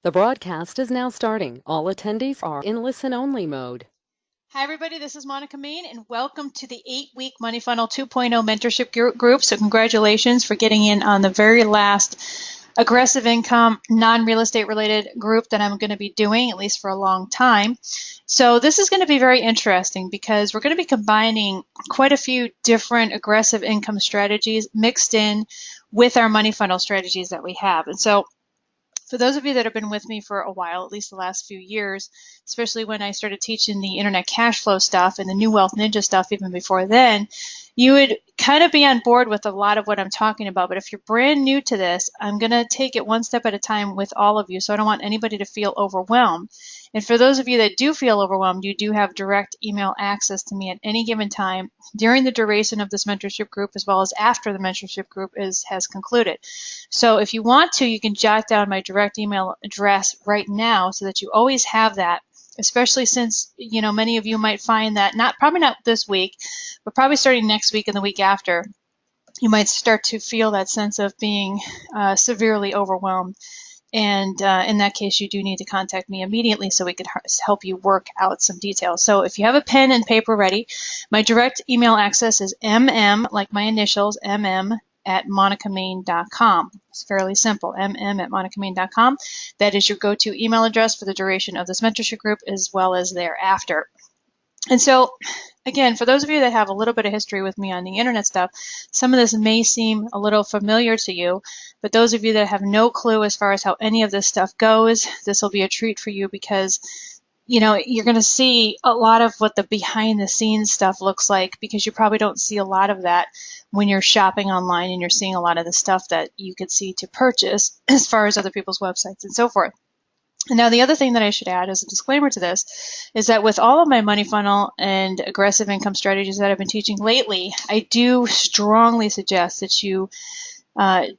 The broadcast is now starting. All attendees are in listen-only mode. Hi, everybody. This is Monica Main, and welcome to the 8-week Money Funnel 2.0 mentorship group. So congratulations for getting in on the very last aggressive income, non-real estate related group that I'm going to be doing, at least for a long time. So this is going to be very interesting because we're going to be combining quite a few different aggressive income strategies mixed in with our money funnel strategies that we have. And so for those of you that have been with me for a while, at least the last few years, especially when I started teaching the internet cash flow stuff and the New Wealth Ninja stuff even before then, you would kind of be on board with a lot of what I'm talking about. But if you're brand new to this, I'm going to take it one step at a time with all of you. So I don't want anybody to feel overwhelmed. And for those of you that do feel overwhelmed, you do have direct email access to me at any given time during the duration of this mentorship group, as well as after the mentorship group has concluded. So if you want to, you can jot down my direct email address right now so that you always have that, especially since, many of you might find that probably not this week, but probably starting next week and the week after, you might start to feel that sense of being severely overwhelmed. And in that case, you do need to contact me immediately so we could help you work out some details. So if you have a pen and paper ready, my direct email access is like my initials, at monicamain.com. It's fairly simple, at monicamain.com. That is your go-to email address for the duration of this mentorship group as well as thereafter. And so, again, for those of you that have a little bit of history with me on the internet stuff, some of this may seem a little familiar to you, but those of you that have no clue as far as how any of this stuff goes, this will be a treat for you because, you're going to see a lot of what the behind the scenes stuff looks like because you probably don't see a lot of that when you're shopping online and you're seeing a lot of the stuff that you could see to purchase as far as other people's websites and so forth. And now the other thing that I should add as a disclaimer to this is that with all of my money funnel and aggressive income strategies that I've been teaching lately, I do strongly suggest that you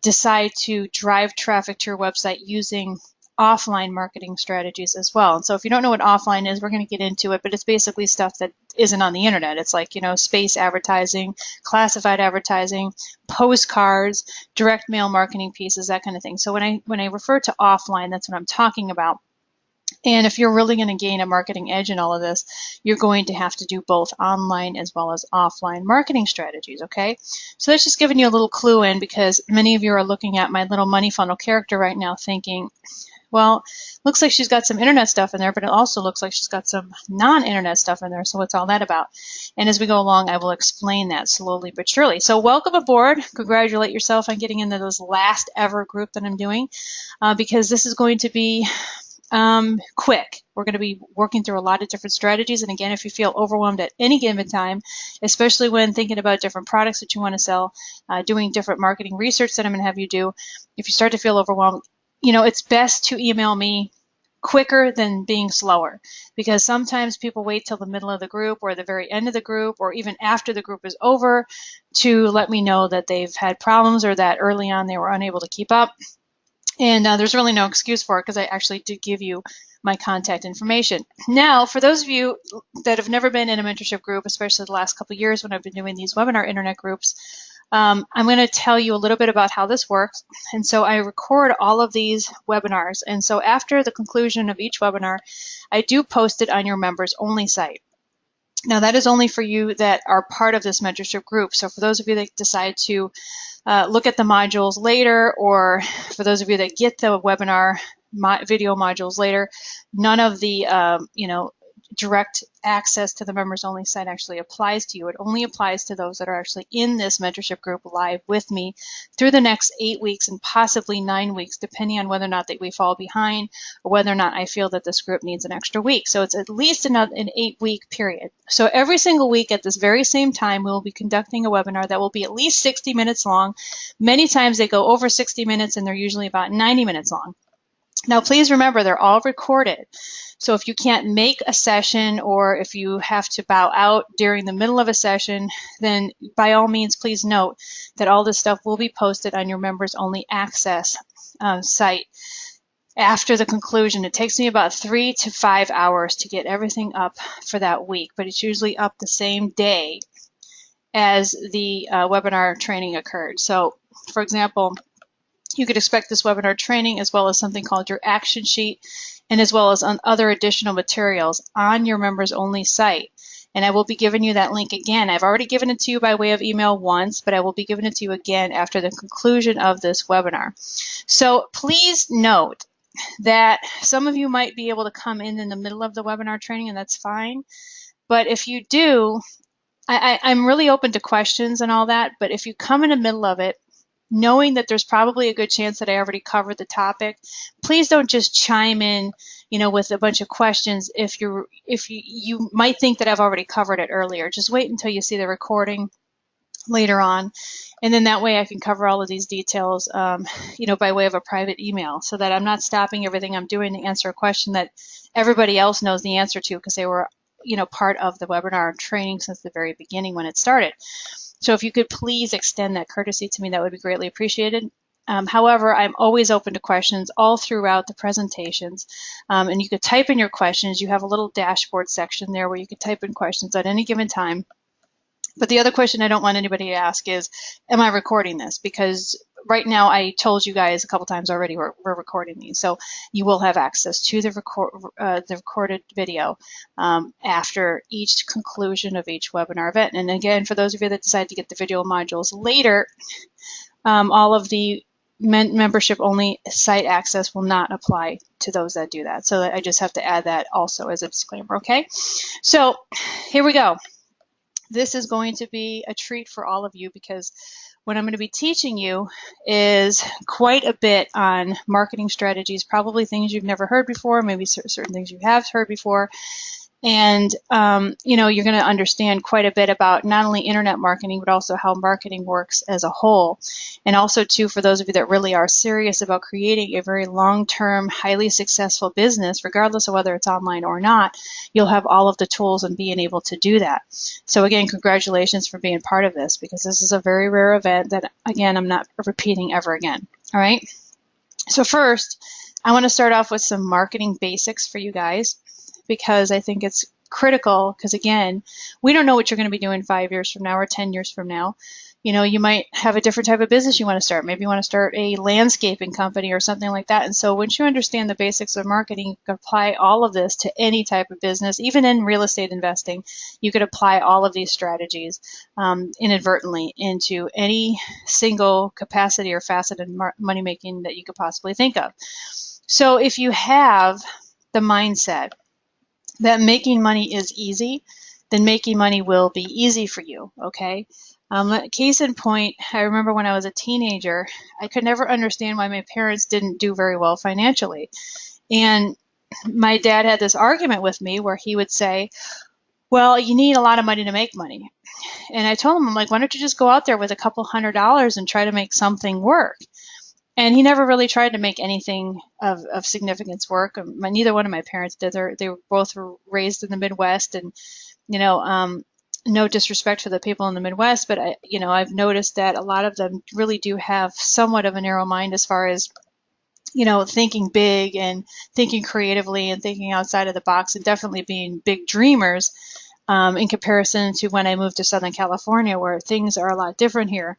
decide to drive traffic to your website using offline marketing strategies as well. And so if you don't know what offline is, we're going to get into it, but it's basically stuff that isn't on the internet. It's like, space advertising, classified advertising, postcards, direct mail marketing pieces, that kind of thing. So when I refer to offline, that's what I'm talking about. And if you're really going to gain a marketing edge in all of this, you're going to have to do both online as well as offline marketing strategies, okay? So that's just giving you a little clue in because many of you are looking at my little money funnel character right now thinking, well, looks like she's got some internet stuff in there, but it also looks like she's got some non-internet stuff in there. So what's all that about? And as we go along, I will explain that slowly but surely. So welcome aboard. Congratulate yourself on getting into this last ever group that I'm doing because this is going to be quick. We're going to be working through a lot of different strategies. And again, if you feel overwhelmed at any given time, especially when thinking about different products that you want to sell, doing different marketing research that I'm going to have you do, if you start to feel overwhelmed, it's best to email me quicker than being slower because sometimes people wait till the middle of the group or the very end of the group or even after the group is over to let me know that they've had problems or that early on they were unable to keep up. And there's really no excuse for it because I actually did give you my contact information. Now, for those of you that have never been in a mentorship group, especially the last couple of years when I've been doing these webinar internet groups, I'm going to tell you a little bit about how this works. And so I record all of these webinars. And so after the conclusion of each webinar, I do post it on your members only site. Now that is only for you that are part of this mentorship group. So for those of you that decide to look at the modules later, or for those of you that get the webinar video modules later, none of the direct access to the members only site actually applies to you. It only applies to those that are actually in this mentorship group live with me through the next 8 weeks and possibly 9 weeks, depending on whether or not that we fall behind or whether or not I feel that this group needs an extra week. So it's at least an 8-week period. So every single week at this very same time, we will be conducting a webinar that will be at least 60 minutes long. Many times they go over 60 minutes and they're usually about 90 minutes long. Now, please remember, they're all recorded. So if you can't make a session or if you have to bow out during the middle of a session, then by all means, please note that all this stuff will be posted on your members only access site after the conclusion. It takes me about 3 to 5 hours to get everything up for that week, but it's usually up the same day as the webinar training occurred. So, for example, You could expect this webinar training as well as something called your action sheet, and as well as on other additional materials on your members only site. And I will be giving you that link again. I've already given it to you by way of email once, but I will be giving it to you again after the conclusion of this webinar. So please note that some of you might be able to come in the middle of the webinar training, and that's fine. But if you do, I'm really open to questions and all that, but if you come in the middle of it, knowing that there's probably a good chance that I already covered the topic, please don't just chime in, with a bunch of questions if you might think that I've already covered it earlier. Just wait until you see the recording later on, and then that way I can cover all of these details, by way of a private email, so that I'm not stopping everything I'm doing to answer a question that everybody else knows the answer to because they were, part of the webinar training since the very beginning when it started. So if you could please extend that courtesy to me, that would be greatly appreciated. However, I'm always open to questions all throughout the presentations, and you could type in your questions. You have a little dashboard section there where you could type in questions at any given time. But the other question I don't want anybody to ask is, am I recording this? Because right now, I told you guys a couple times already we're recording these. So you will have access to the recorded video after each conclusion of each webinar event. And again, for those of you that decide to get the video modules later, all of the membership only site access will not apply to those that do that. So I just have to add that also as a disclaimer, okay? So here we go. This is going to be a treat for all of you because what I'm going to be teaching you is quite a bit on marketing strategies, probably things you've never heard before, maybe certain things you have heard before. And, you're going to understand quite a bit about not only internet marketing, but also how marketing works as a whole. And also, too, for those of you that really are serious about creating a very long-term, highly successful business, regardless of whether it's online or not, you'll have all of the tools and being able to do that. So again, congratulations for being part of this, because this is a very rare event that, again, I'm not repeating ever again. All right. So first, I want to start off with some marketing basics for you guys, because I think it's critical, because again, we don't know what you're going to be doing 5 years from now or 10 years from now. You might have a different type of business you want to start. Maybe you want to start a landscaping company or something like that. And so once you understand the basics of marketing, you can apply all of this to any type of business. Even in real estate investing, you could apply all of these strategies inadvertently into any single capacity or facet in money making that you could possibly think of. So if you have the mindset that making money is easy, then making money will be easy for you, okay? Case in point, I remember when I was a teenager, I could never understand why my parents didn't do very well financially. And my dad had this argument with me where he would say, well, you need a lot of money to make money. And I told him, I'm like, why don't you just go out there with a couple $100s and try to make something work? And he never really tried to make anything of significance work. Neither one of my parents did. They were both raised in the Midwest, and no disrespect for the people in the Midwest, but I've noticed that a lot of them really do have somewhat of a narrow mind as far as thinking big and thinking creatively and thinking outside of the box, and definitely being big dreamers in comparison to when I moved to Southern California, where things are a lot different here.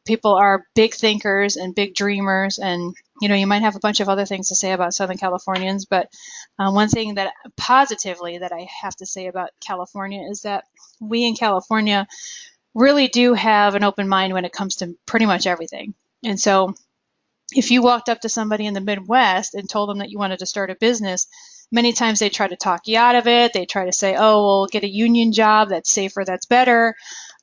People are big thinkers and big dreamers, and you might have a bunch of other things to say about Southern Californians, but one thing that positively that I have to say about California is that we in California really do have an open mind when it comes to pretty much everything. And so if you walked up to somebody in the Midwest and told them that you wanted to start a business, many times they try to talk you out of it. They try to say, oh, well, get a union job, that's safer, that's better.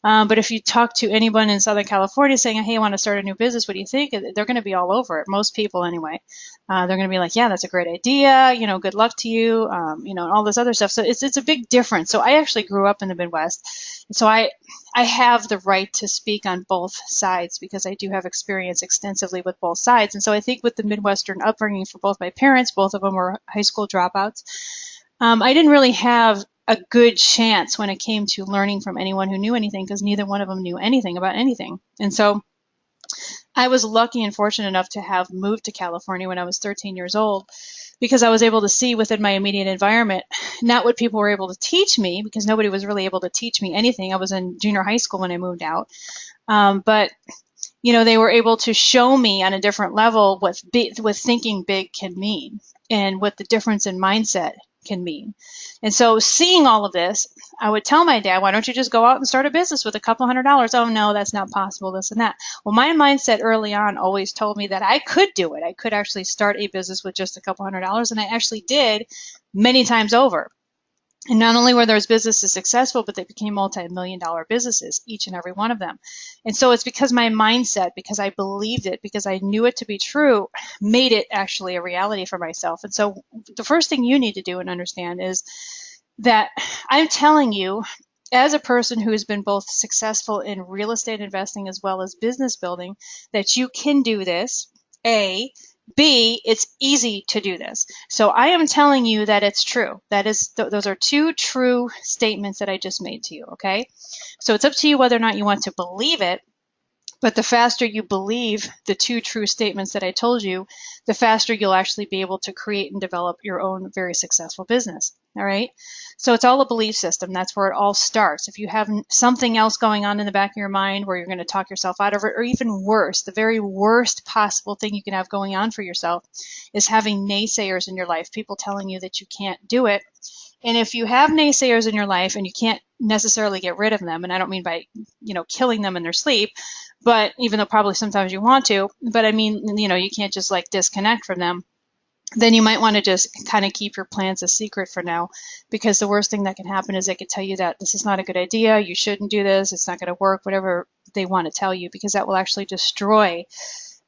But if you talk to anyone in Southern California saying, hey, I want to start a new business, what do you think? They're going to be all over it. Most people anyway. They're going to be like, yeah, that's a great idea. Good luck to you. And all this other stuff. So it's a big difference. So I actually grew up in the Midwest. So I have the right to speak on both sides because I do have experience extensively with both sides. And so I think with the Midwestern upbringing for both my parents, both of them were high school dropouts. I didn't really have a good chance when it came to learning from anyone who knew anything, because neither one of them knew anything about anything. And so I was lucky and fortunate enough to have moved to California when I was 13 years old, because I was able to see within my immediate environment, not what people were able to teach me, because nobody was really able to teach me anything. I was in junior high school when I moved out. But they were able to show me on a different level what thinking big can mean and what the difference in mindset can mean. And so seeing all of this, I would tell my dad, why don't you just go out and start a business with a couple $100s? Oh, no, that's not possible, this and that. Well, my mindset early on always told me that I could do it. I could actually start a business with just a couple $100s, and I actually did many times over. And not only were those businesses successful, but they became multi-million-dollar businesses, each and every one of them. And so it's because my mindset, because I believed it, because I knew it to be true, made it actually a reality for myself. And so the first thing you need to do and understand is that I'm telling you, as a person who has been both successful in real estate investing as well as business building, that you can do this, A. B, it's easy to do this. So I am telling you that it's true. That is, those are two true statements that I just made to you, okay? So it's up to you whether or not you want to believe it, but the faster you believe the two true statements that I told you, the faster you'll actually be able to create and develop your own very successful business, all right? So it's all a belief system. That's where it all starts. If you have something else going on in the back of your mind where you're going to talk yourself out of it, or even worse, the very worst possible thing you can have going on for yourself is having naysayers in your life, people telling you that you can't do it. And if you have naysayers in your life and you can't necessarily get rid of them, and I don't mean by, killing them in their sleep, but even though probably sometimes you want to, but I mean, you can't just like disconnect from them, then you might want to just kind of keep your plans a secret for now, because the worst thing that can happen is they could tell you that this is not a good idea, you shouldn't do this, it's not going to work, whatever they want to tell you, because that will actually destroy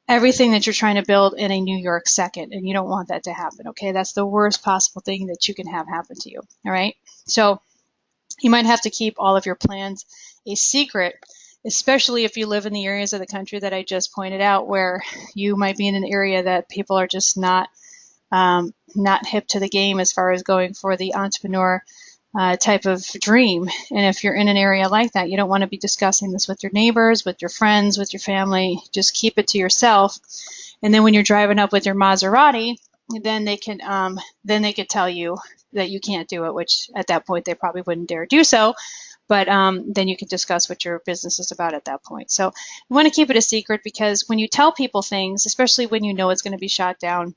everything that you're trying to build in a New York second, and you don't want that to happen, okay? That's the worst possible thing that you can have happen to you, all right? So you might have to keep all of your plans a secret, especially if you live in the areas of the country that I just pointed out, where you might be in an area that people are just not hip to the game as far as going for the entrepreneur type of dream. And if you're in an area like that, you don't want to be discussing this with your neighbors, with your friends, with your family. Just keep it to yourself. And then when you're driving up with your Maserati, then they could tell you that you can't do it, which at that point they probably wouldn't dare do so. But then you can discuss what your business is about at that point. So you want to keep it a secret, because when you tell people things, especially when you know it's going to be shot down,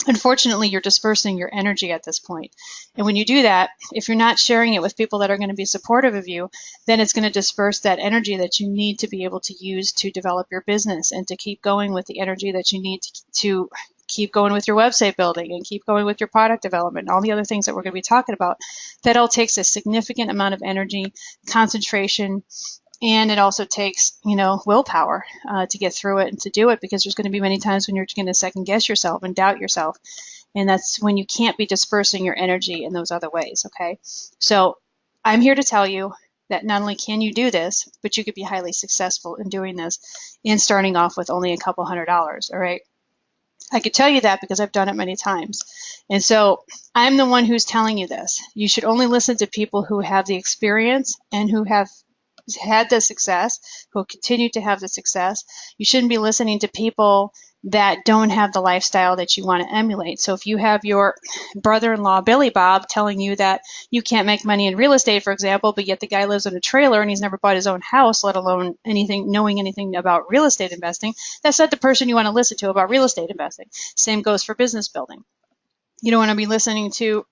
unfortunately, you're dispersing your energy at this point. And when you do that, if you're not sharing it with people that are going to be supportive of you, then it's going to disperse that energy that you need to be able to use to develop your business and to keep going with the energy that you need to keep going with your website building and keep going with your product development and all the other things that we're going to be talking about. That all takes a significant amount of energy, concentration, and it also takes, willpower to get through it and to do it, because there's going to be many times when you're going to second guess yourself and doubt yourself. And that's when you can't be dispersing your energy in those other ways, okay? So I'm here to tell you that not only can you do this, but you could be highly successful in doing this and starting off with only a couple $100s, all right? I could tell you that because I've done it many times. And so I'm the one who's telling you this. You should only listen to people who have the experience and who have had the success, who continue to have the success. You shouldn't be listening to people that don't have the lifestyle that you want to emulate. So if you have your brother-in-law, Billy Bob, telling you that you can't make money in real estate, for example, but yet the guy lives in a trailer and he's never bought his own house, let alone knowing anything about real estate investing, that's not the person you want to listen to about real estate investing. Same goes for business building. You don't want to be listening to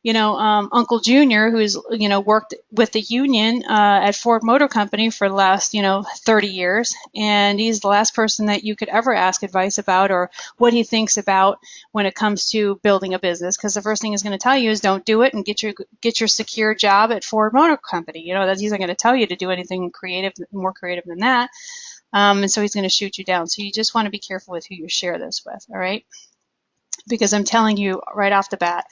Uncle Junior, who's, worked with the union at Ford Motor Company for the last, 30 years. And he's the last person that you could ever ask advice about or what he thinks about when it comes to building a business. Because the first thing he's going to tell you is don't do it and get your secure job at Ford Motor Company. That he's not going to tell you to do anything more creative than that. And so he's going to shoot you down. So you just want to be careful with who you share this with, all right? Because I'm telling you right off the bat,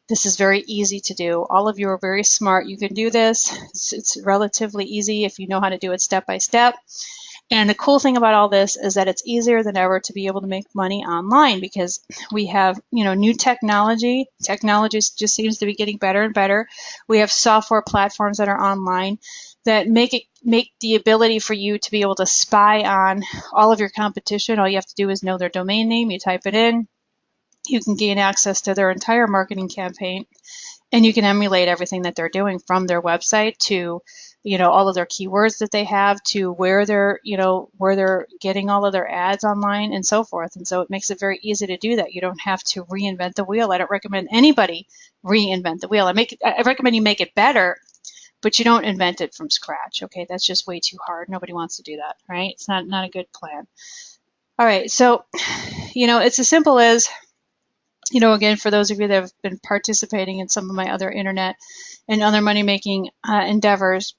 this is very easy to do. All of you are very smart. You can do this. It's relatively easy if you know how to do it step by step. And the cool thing about all this is that it's easier than ever to be able to make money online, because we have, new technology. Technology just seems to be getting better and better. We have software platforms that are online that make the ability for you to be able to spy on all of your competition. All you have to do is know their domain name. You type it in. You can gain access to their entire marketing campaign, and you can emulate everything that they're doing, from their website to all of their keywords that they have to where they're, where they're getting all of their ads online and so forth. And so it makes it very easy to do that. You don't have to reinvent the wheel. I don't recommend anybody reinvent the wheel. I recommend you make it better, but you don't invent it from scratch. Okay, that's just way too hard. Nobody wants to do that, right? It's not a good plan. All right, so it's as simple as, again, for those of you that have been participating in some of my other internet and other money-making endeavors,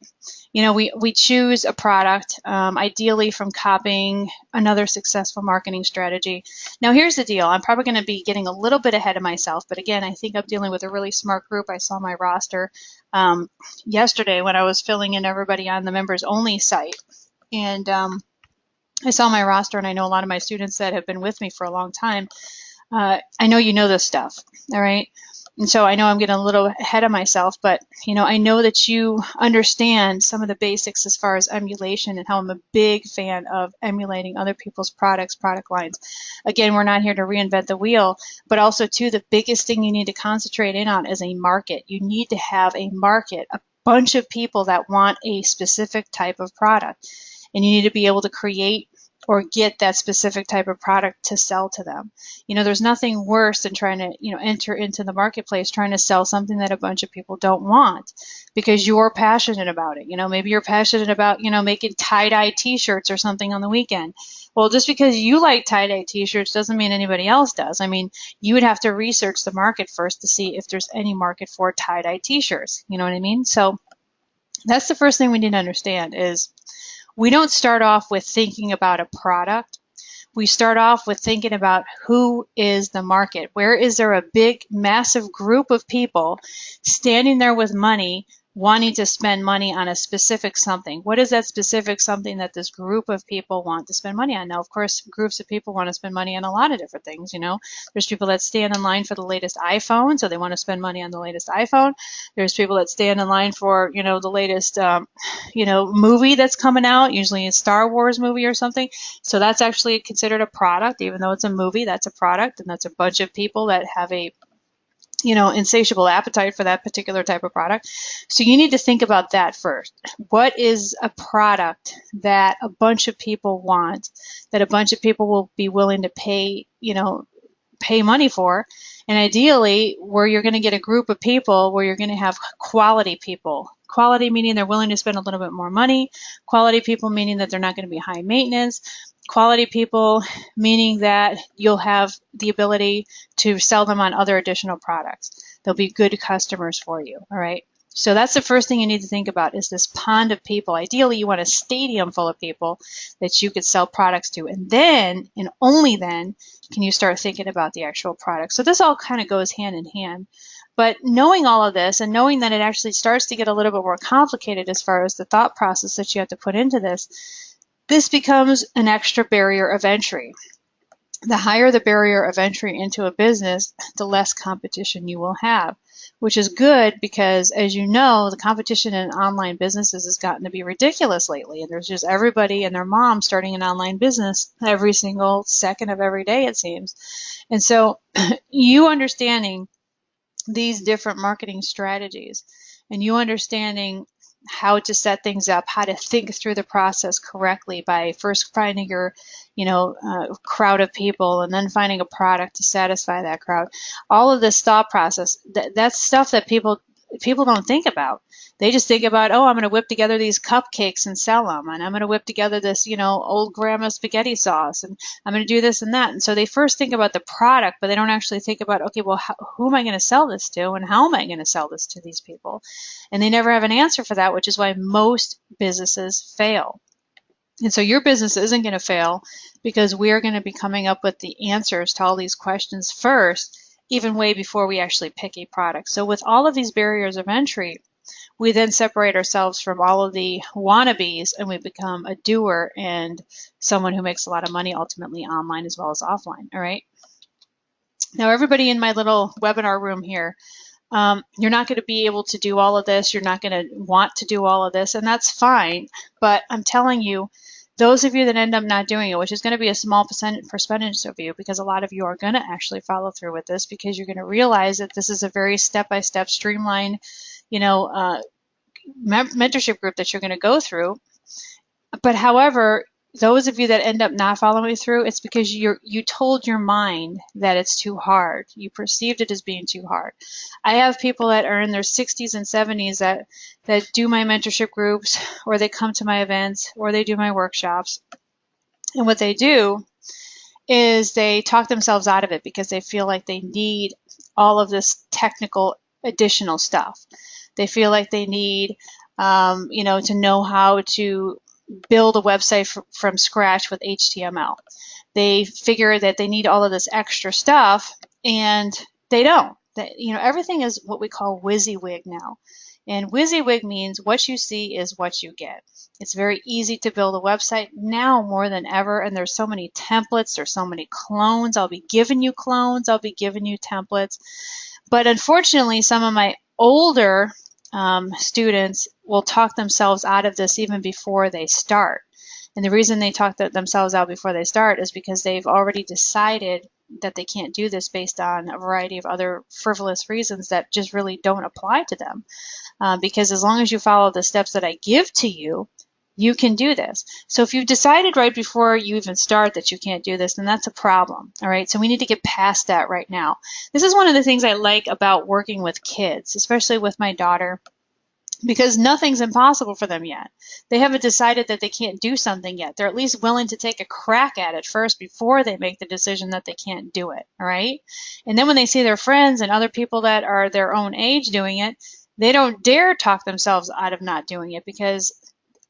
we choose a product, ideally from copying another successful marketing strategy. Now, here's the deal. I'm probably going to be getting a little bit ahead of myself, but again, I think I'm dealing with a really smart group. I saw my roster yesterday when I was filling in everybody on the members-only site, and I saw my roster, and I know a lot of my students that have been with me for a long time. I know you know this stuff, all right? And so I know I'm getting a little ahead of myself, but I know that you understand some of the basics as far as emulation and how I'm a big fan of emulating other people's products, product lines. Again, we're not here to reinvent the wheel, but also too, the biggest thing you need to concentrate in on is a market. You need to have a market, a bunch of people that want a specific type of product, and you need to be able to create or get that specific type of product to sell to them. There's nothing worse than trying to, enter into the marketplace trying to sell something that a bunch of people don't want because you're passionate about it. Maybe you're passionate about, making tie-dye t-shirts or something on the weekend. Well, just because you like tie-dye t-shirts doesn't mean anybody else does. I mean, you would have to research the market first to see if there's any market for tie-dye t-shirts. You know what I mean? So that's the first thing we need to understand is we don't start off with thinking about a product. We start off with thinking about who is the market. Where is there a big, massive group of people standing there with money wanting to spend money on a specific something? What is that specific something that this group of people want to spend money on? Now, of course, groups of people want to spend money on a lot of different things. There's people that stand in line for the latest iPhone, so they want to spend money on the latest iPhone. There's people that stand in line for, the latest, movie that's coming out, usually a Star Wars movie or something. So that's actually considered a product, even though it's a movie, that's a product, and that's a bunch of people that have a insatiable appetite for that particular type of product. So you need to think about that first. What is a product that a bunch of people want, that a bunch of people will be willing to pay money for? And ideally, where you're going to get a group of people where you're going to have quality people. Quality meaning they're willing to spend a little bit more money. Quality people meaning that they're not going to be high maintenance. Quality people meaning that you'll have the ability to sell them on other additional products. They'll be good customers for you, all right? So that's the first thing you need to think about is this pond of people. Ideally, you want a stadium full of people that you could sell products to. And then, and only then, can you start thinking about the actual product. So this all kind of goes hand in hand. But knowing all of this and knowing that it actually starts to get a little bit more complicated as far as the thought process that you have to put into this becomes an extra barrier of entry. The higher the barrier of entry into a business, the less competition you will have, which is good because, as you know, the competition in online businesses has gotten to be ridiculous lately. And there's just everybody and their mom starting an online business every single second of every day, it seems. And so you understanding these different marketing strategies and you understanding how to set things up, how to think through the process correctly by first finding your, crowd of people and then finding a product to satisfy that crowd. All of this thought process, that's stuff that people don't think about. They just think about, oh, I'm going to whip together these cupcakes and sell them, and I'm going to whip together this, old grandma spaghetti sauce, and I'm going to do this and that. And so they first think about the product, but they don't actually think about, okay, well, who am I going to sell this to, and how am I going to sell this to these people? And they never have an answer for that, which is why most businesses fail. And so your business isn't going to fail because we're going to be coming up with the answers to all these questions first, even way before we actually pick a product. So with all of these barriers of entry, we then separate ourselves from all of the wannabes and we become a doer and someone who makes a lot of money ultimately online as well as offline. All right. Now, everybody in my little webinar room here, you're not going to be able to do all of this. You're not going to want to do all of this, and that's fine. But I'm telling you, those of you that end up not doing it, which is going to be a small percentage of you, because a lot of you are going to actually follow through with this because you're going to realize that this is a very step-by-step streamlined, mentorship group that you're going to go through. But however, those of you that end up not following through, it's because you told your mind that it's too hard. You perceived it as being too hard. I have people that are in their 60s and 70s that do my mentorship groups, or they come to my events, or they do my workshops. And what they do is they talk themselves out of it because they feel like they need all of this technical additional stuff. They feel like they need, to know how to build a website from scratch with HTML. They figure that they need all of this extra stuff, and they don't. Everything is what we call WYSIWYG now. And WYSIWYG means what you see is what you get. It's very easy to build a website now more than ever, and there's so many templates, there's so many clones. I'll be giving you clones, I'll be giving you templates. But unfortunately, some of my older students will talk themselves out of this even before they start. And the reason they talk themselves out before they start is because they've already decided that they can't do this based on a variety of other frivolous reasons that just really don't apply to them. Because as long as you follow the steps that I give to you, you can do this. So if you've decided right before you even start that you can't do this, then that's a problem. All right. So we need to get past that right now. This is one of the things I like about working with kids, especially with my daughter, because nothing's impossible for them yet. They haven't decided that they can't do something yet. They're at least willing to take a crack at it first before they make the decision that they can't do it. All right. And then when they see their friends and other people that are their own age doing it, they don't dare talk themselves out of not doing it because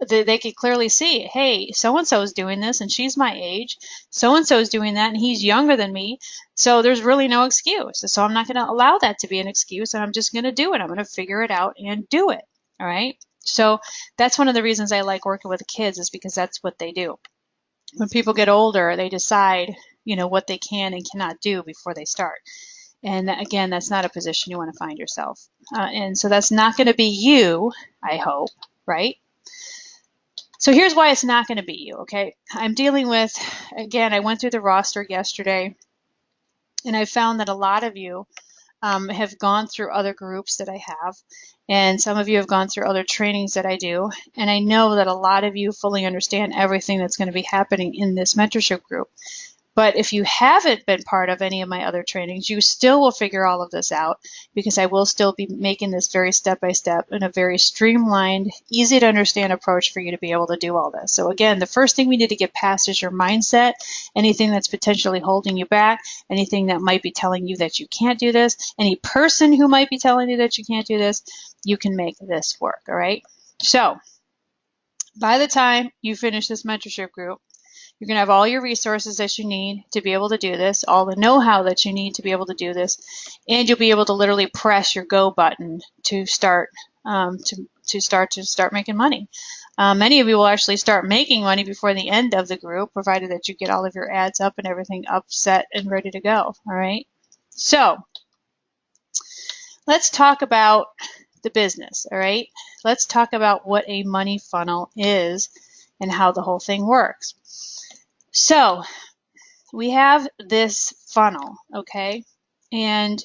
they can clearly see, hey, so-and-so is doing this and she's my age. So-and-so is doing that and he's younger than me. So there's really no excuse. So I'm not going to allow that to be an excuse, and I'm just going to do it. I'm going to figure it out and do it. All right. So that's one of the reasons I like working with kids, is because that's what they do. When people get older, they decide, what they can and cannot do before they start. And again, that's not a position you want to find yourself. And so that's not going to be you, I hope, right? So here's why it's not going to be you, okay? I'm dealing with, again, I went through the roster yesterday, and I found that a lot of you have gone through other groups that I have, and some of you have gone through other trainings that I do, and I know that a lot of you fully understand everything that's going to be happening in this mentorship group. But if you haven't been part of any of my other trainings, you still will figure all of this out, because I will still be making this very step-by-step in a very streamlined, easy to understand approach for you to be able to do all this. So again, the first thing we need to get past is your mindset, anything that's potentially holding you back, anything that might be telling you that you can't do this, any person who might be telling you that you can't do this, you can make this work, all right? So by the time you finish this mentorship group, you're going to have all your resources that you need to be able to do this, all the know-how that you need to be able to do this, and you'll be able to literally press your go button to start making money. Many of you will actually start making money before the end of the group, provided that you get all of your ads up and everything up, set, and ready to go. All right. So let's talk about the business. All right. Let's talk about what a money funnel is and how the whole thing works. So we have this funnel, okay? And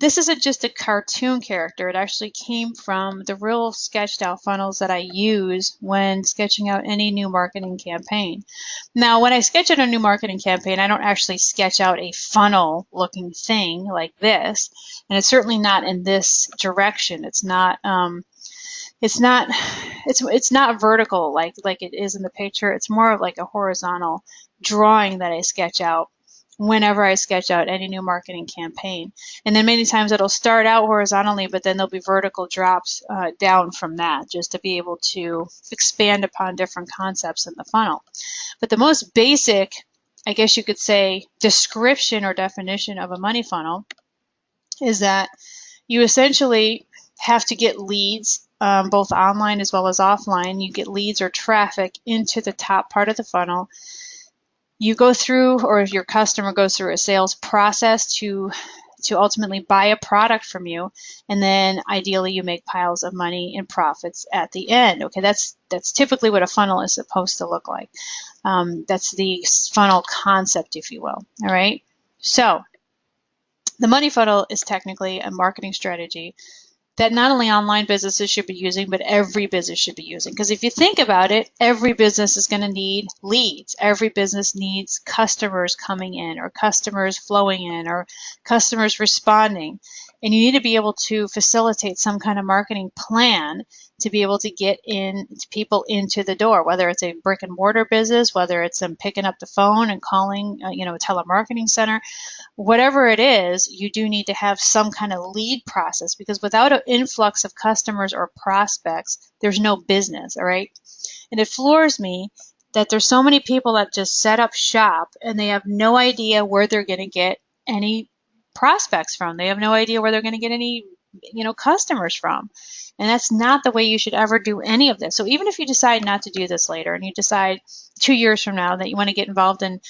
this isn't just a cartoon character. It actually came from the real sketched out funnels that I use when sketching out any new marketing campaign. Now, when I sketch out a new marketing campaign, I don't actually sketch out a funnel looking thing like this. And it's certainly not in this direction. It's not vertical like it is in the picture. It's more of like a horizontal drawing that I sketch out whenever I sketch out any new marketing campaign. And then many times it'll start out horizontally, but then there'll be vertical drops down from that, just to be able to expand upon different concepts in the funnel. But the most basic, I guess you could say, description or definition of a money funnel is that you essentially have to get leads, both online as well as offline. You get leads or traffic into the top part of the funnel. You go through, or if your customer goes through a sales process to ultimately buy a product from you, and then ideally you make piles of money and profits at the end. Okay, that's typically what a funnel is supposed to look like. That's the funnel concept, if you will. All right. So the money funnel is technically a marketing strategy that not only online businesses should be using, but every business should be using. Because if you think about it, every business is going to need leads. Every business needs customers coming in, or customers flowing in, or customers responding. And you need to be able to facilitate some kind of marketing plan to be able to get people into the door, whether it's a brick and mortar business, whether it's them picking up the phone and calling, a telemarketing center. Whatever it is, you do need to have some kind of lead process, because without an influx of customers or prospects, there's no business, all right? And it floors me that there's so many people that just set up shop and they have no idea where they're going to get any prospects from. They have no idea where they're going to get any, customers from. And that's not the way you should ever do any of this. So even if you decide not to do this later, and you decide 2 years from now that you want to get involved in,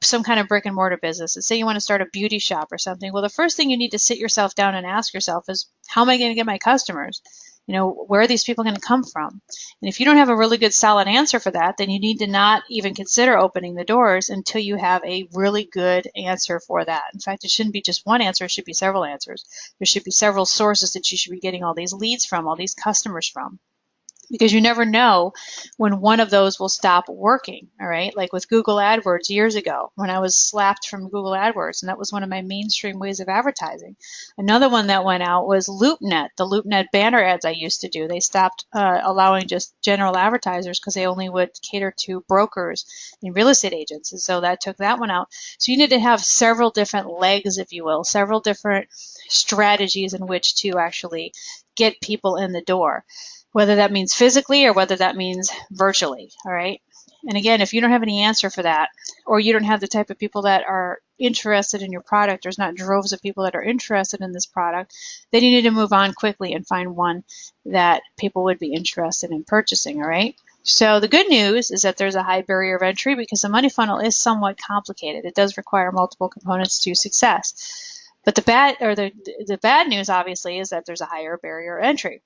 some kind of brick and mortar business, and say you want to start a beauty shop or something, well, the first thing you need to sit yourself down and ask yourself is, how am I going to get my customers? Where are these people going to come from? And if you don't have a really good solid answer for that, then you need to not even consider opening the doors until you have a really good answer for that. In fact, it shouldn't be just one answer, it should be several answers. There should be several sources that you should be getting all these leads from, all these customers from, because you never know when one of those will stop working, all right? Like with Google AdWords years ago, when I was slapped from Google AdWords, and that was one of my mainstream ways of advertising. Another one that went out was LoopNet, the LoopNet banner ads I used to do. They stopped allowing just general advertisers because they only would cater to brokers and real estate agents, and so that took that one out. So you need to have several different legs, if you will, several different strategies in which to actually get people in the door, whether that means physically or whether that means virtually, all right? And again, if you don't have any answer for that, or you don't have the type of people that are interested in your product, there's not droves of people that are interested in this product, then you need to move on quickly and find one that people would be interested in purchasing, all right? So the good news is that there's a high barrier of entry, because the money funnel is somewhat complicated. It does require multiple components to success. But the bad news, obviously, is that there's a higher barrier of entry,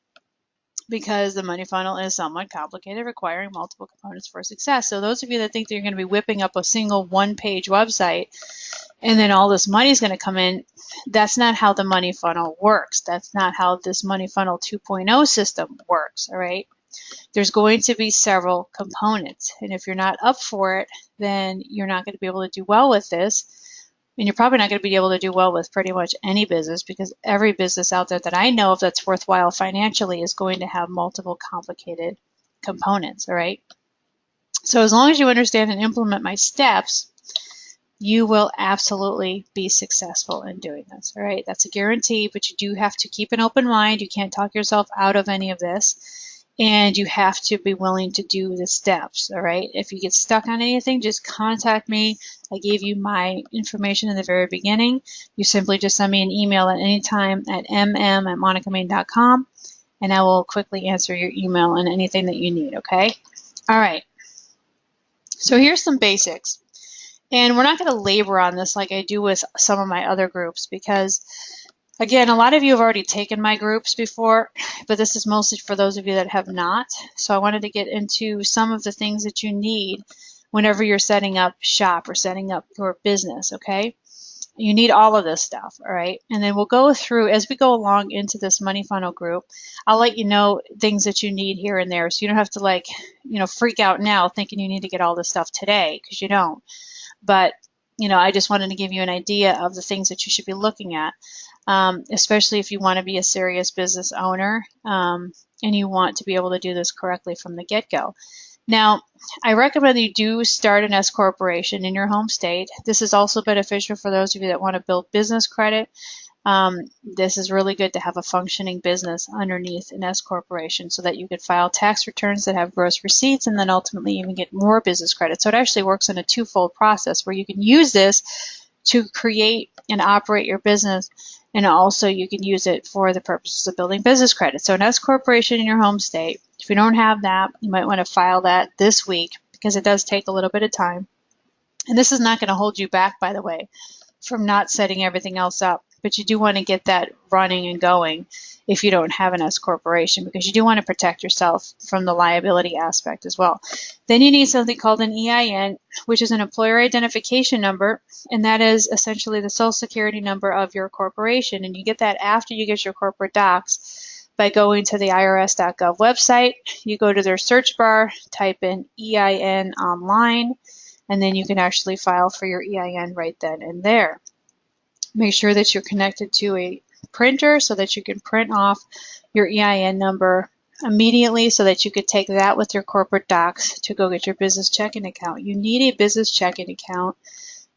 because the money funnel is somewhat complicated, requiring multiple components for success. So those of you that think that you're going to be whipping up a single one-page website and then all this money is going to come in, that's not how the money funnel works. That's not how this money funnel 2.0 system works, all right? There's going to be several components, and if you're not up for it, then you're not going to be able to do well with this. And you're probably not going to be able to do well with pretty much any business, because every business out there that I know of that's worthwhile financially is going to have multiple complicated components, all right? So as long as you understand and implement my steps, you will absolutely be successful in doing this, all right? That's a guarantee, but you do have to keep an open mind. You can't talk yourself out of any of this. And you have to be willing to do the steps, all right? If you get stuck on anything, just contact me. I gave you my information in the very beginning. You simply just send me an email at any time at mm@monicamain.com, and I will quickly answer your email and anything that you need, okay? All right. So here's some basics. And we're not going to labor on this like I do with some of my other groups, because again, a lot of you have already taken my groups before, but this is mostly for those of you that have not. So I wanted to get into some of the things that you need whenever you're setting up shop or setting up your business, okay? You need all of this stuff, all right? And then we'll go through, as we go along into this money funnel group, I'll let you know things that you need here and there, so you don't have to freak out now thinking you need to get all this stuff today, because you don't. But, I just wanted to give you an idea of the things that you should be looking at. Especially if you want to be a serious business owner and you want to be able to do this correctly from the get-go. Now, I recommend that you do start an S corporation in your home state. This is also beneficial for those of you that want to build business credit. This is really good to have a functioning business underneath an S corporation, so that you could file tax returns that have gross receipts, and then ultimately even get more business credit. So it actually works in a twofold process, where you can use this to create and operate your business, and also you can use it for the purposes of building business credit. So an S corporation in your home state, if you don't have that, you might want to file that this week, because it does take a little bit of time. And this is not going to hold you back, by the way, from not setting everything else up. but you do want to get that running and going if you don't have an S corporation, because you do want to protect yourself from the liability aspect as well. Then you need something called an EIN, which is an employer identification number, and that is essentially the social security number of your corporation, and you get that after you get your corporate docs by going to the irs.gov website. You go to their search bar, type in EIN online, and then you can actually file for your EIN right then and there. Make sure that you're connected to a printer so that you can print off your EIN number immediately so that you could take that with your corporate docs to go get your business checking account. You need a business checking account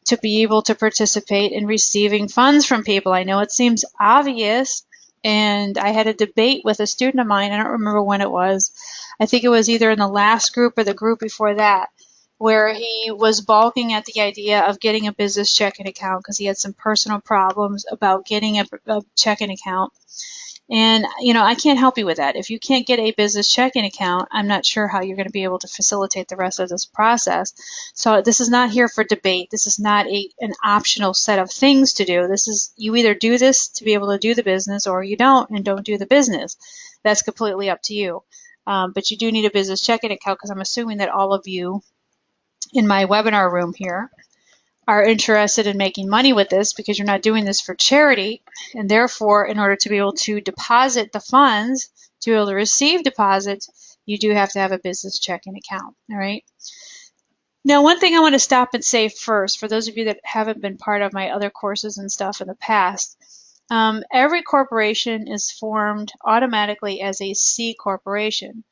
to be able to participate in receiving funds from people. I know it seems obvious, and I had a debate with a student of mine. I don't remember when it was. I think it was either in the last group or the group before that, where he was balking at the idea of getting a business checking account because he had some personal problems about getting a checking account. And, I can't help you with that. If you can't get a business checking account, I'm not sure how you're going to be able to facilitate the rest of this process. So this is not here for debate. This is not an optional set of things to do. This is, you either do this to be able to do the business or you don't and don't do the business. That's completely up to you. But you do need a business checking account because I'm assuming that all of you in my webinar room here are interested in making money with this because you're not doing this for charity, and therefore in order to be able to deposit the funds, to be able to receive deposits, you do have to have a business checking account. All right. Now, one thing I want to stop and say first, for those of you that haven't been part of my other courses and stuff in the past, every corporation is formed automatically as a C corporation.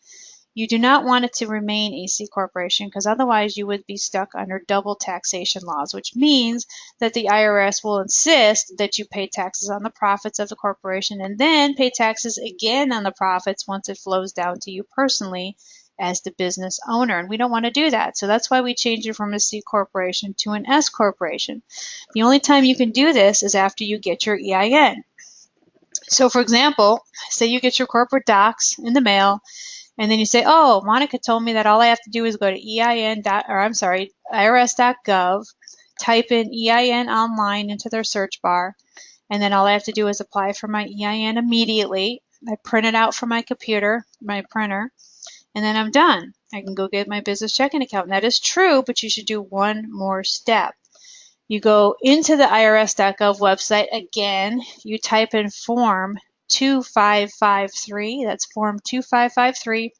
You do not want it to remain a C corporation because otherwise you would be stuck under double taxation laws, which means that the IRS will insist that you pay taxes on the profits of the corporation and then pay taxes again on the profits once it flows down to you personally as the business owner. And we don't want to do that. So that's why we changed it from a C corporation to an S corporation. The only time you can do this is after you get your EIN. So for example, say you get your corporate docs in the mail, and then you say, oh, Monica told me that all I have to do is go to irs.gov, type in EIN online into their search bar, and then all I have to do is apply for my EIN immediately. I print it out from my computer, my printer, and then I'm done. I can go get my business checking account. And that is true, but you should do one more step. You go into the irs.gov website again, you type in form 2553, that's form 2553,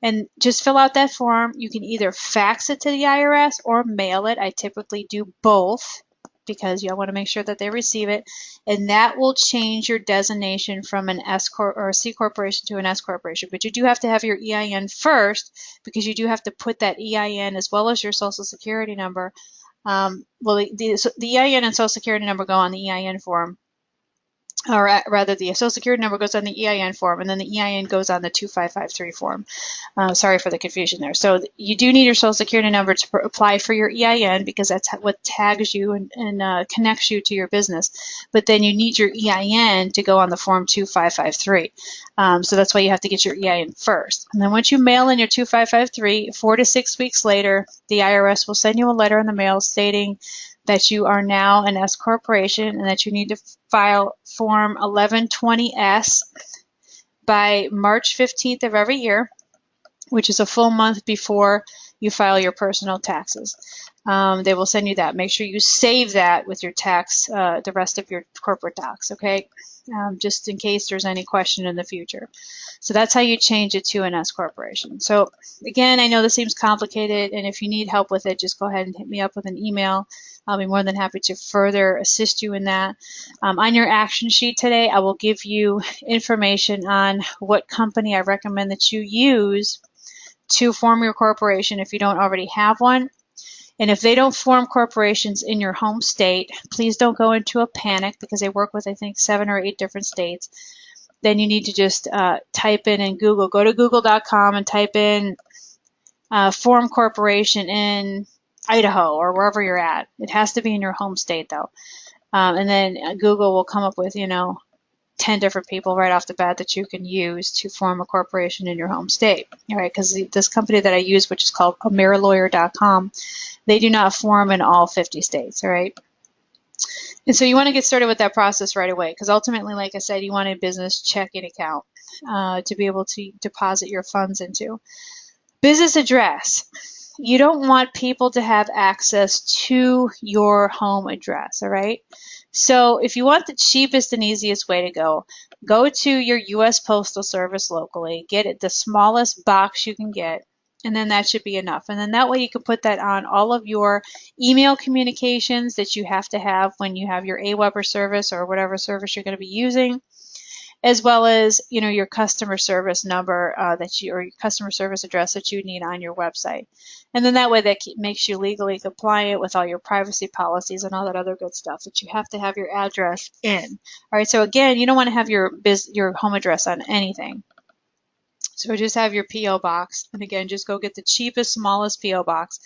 and just fill out that form. You can either fax it to the IRS or mail it. I typically do both because you want to make sure that they receive it, and that will change your designation from an S corp or a C corporation to an S corporation. But you do have to have your EIN first because you do have to put that EIN as well as your social security number. The EIN and social security number go on the EIN form, or rather the social security number goes on the EIN form, and then the EIN goes on the 2553 form. Sorry for the confusion there. So you do need your social security number to apply for your EIN because that's what tags you and connects you to your business. But then you need your EIN to go on the form 2553. So that's why you have to get your EIN first. And then once you mail in your 2553, 4 to 6 weeks later, the IRS will send you a letter in the mail stating that you are now an S corporation and that you need to file Form 1120S by March 15th of every year, which is a full month before you file your personal taxes. They will send you that. Make sure you save that with your tax, the rest of your corporate docs, okay? Just in case there's any question in the future. So that's how you change it to an S corporation. So again, I know this seems complicated, and if you need help with it, just go ahead and hit me up with an email. I'll be more than happy to further assist you in that. On your action sheet today, I will give you information on what company I recommend that you use to form your corporation if you don't already have one. And if they don't form corporations in your home state, please don't go into a panic because they work with, I think, 7 or 8 different states. Then you need to just type in Google. Go to google.com and type in form corporation in Idaho or wherever you're at. It has to be in your home state, though. And then Google will come up with, 10 different people right off the bat that you can use to form a corporation in your home state. All right, because this company that I use, which is called AmeriLawyer.com, they do not form in all 50 states. All right. And so you want to get started with that process right away, because ultimately, like I said, you want a business checking account to be able to deposit your funds into. Business address. You don't want people to have access to your home address, all right? So if you want the cheapest and easiest way to go to your U.S. Postal Service locally, get it the smallest box you can get, and then that should be enough. And then that way you can put that on all of your email communications that you have to have when you have your AWeber service or whatever service you're going to be using, as well as your customer service number or your customer service address that you need on your website. And then that way that makes you legally compliant with all your privacy policies and all that other good stuff that you have to have your address in. All right, so again, you don't want to have your home address on anything. So just have your P.O. box, and again, just go get the cheapest, smallest P.O. box.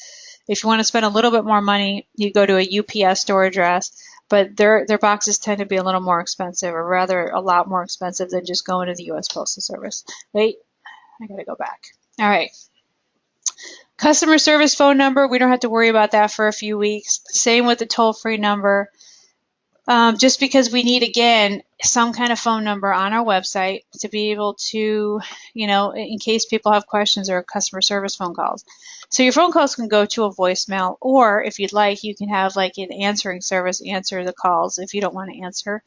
If you want to spend a little bit more money, you go to a UPS store address, but their boxes tend to be a little more expensive, or rather a lot more expensive than just going to the U.S. Postal Service. Wait, I gotta go back. All right. Customer service phone number, we don't have to worry about that for a few weeks. Same with the toll-free number. Just because we need, again, some kind of phone number on our website to be able to, in case people have questions or customer service phone calls. So your phone calls can go to a voicemail, or if you'd like, you can have like an answering service answer the calls if you don't want to answer.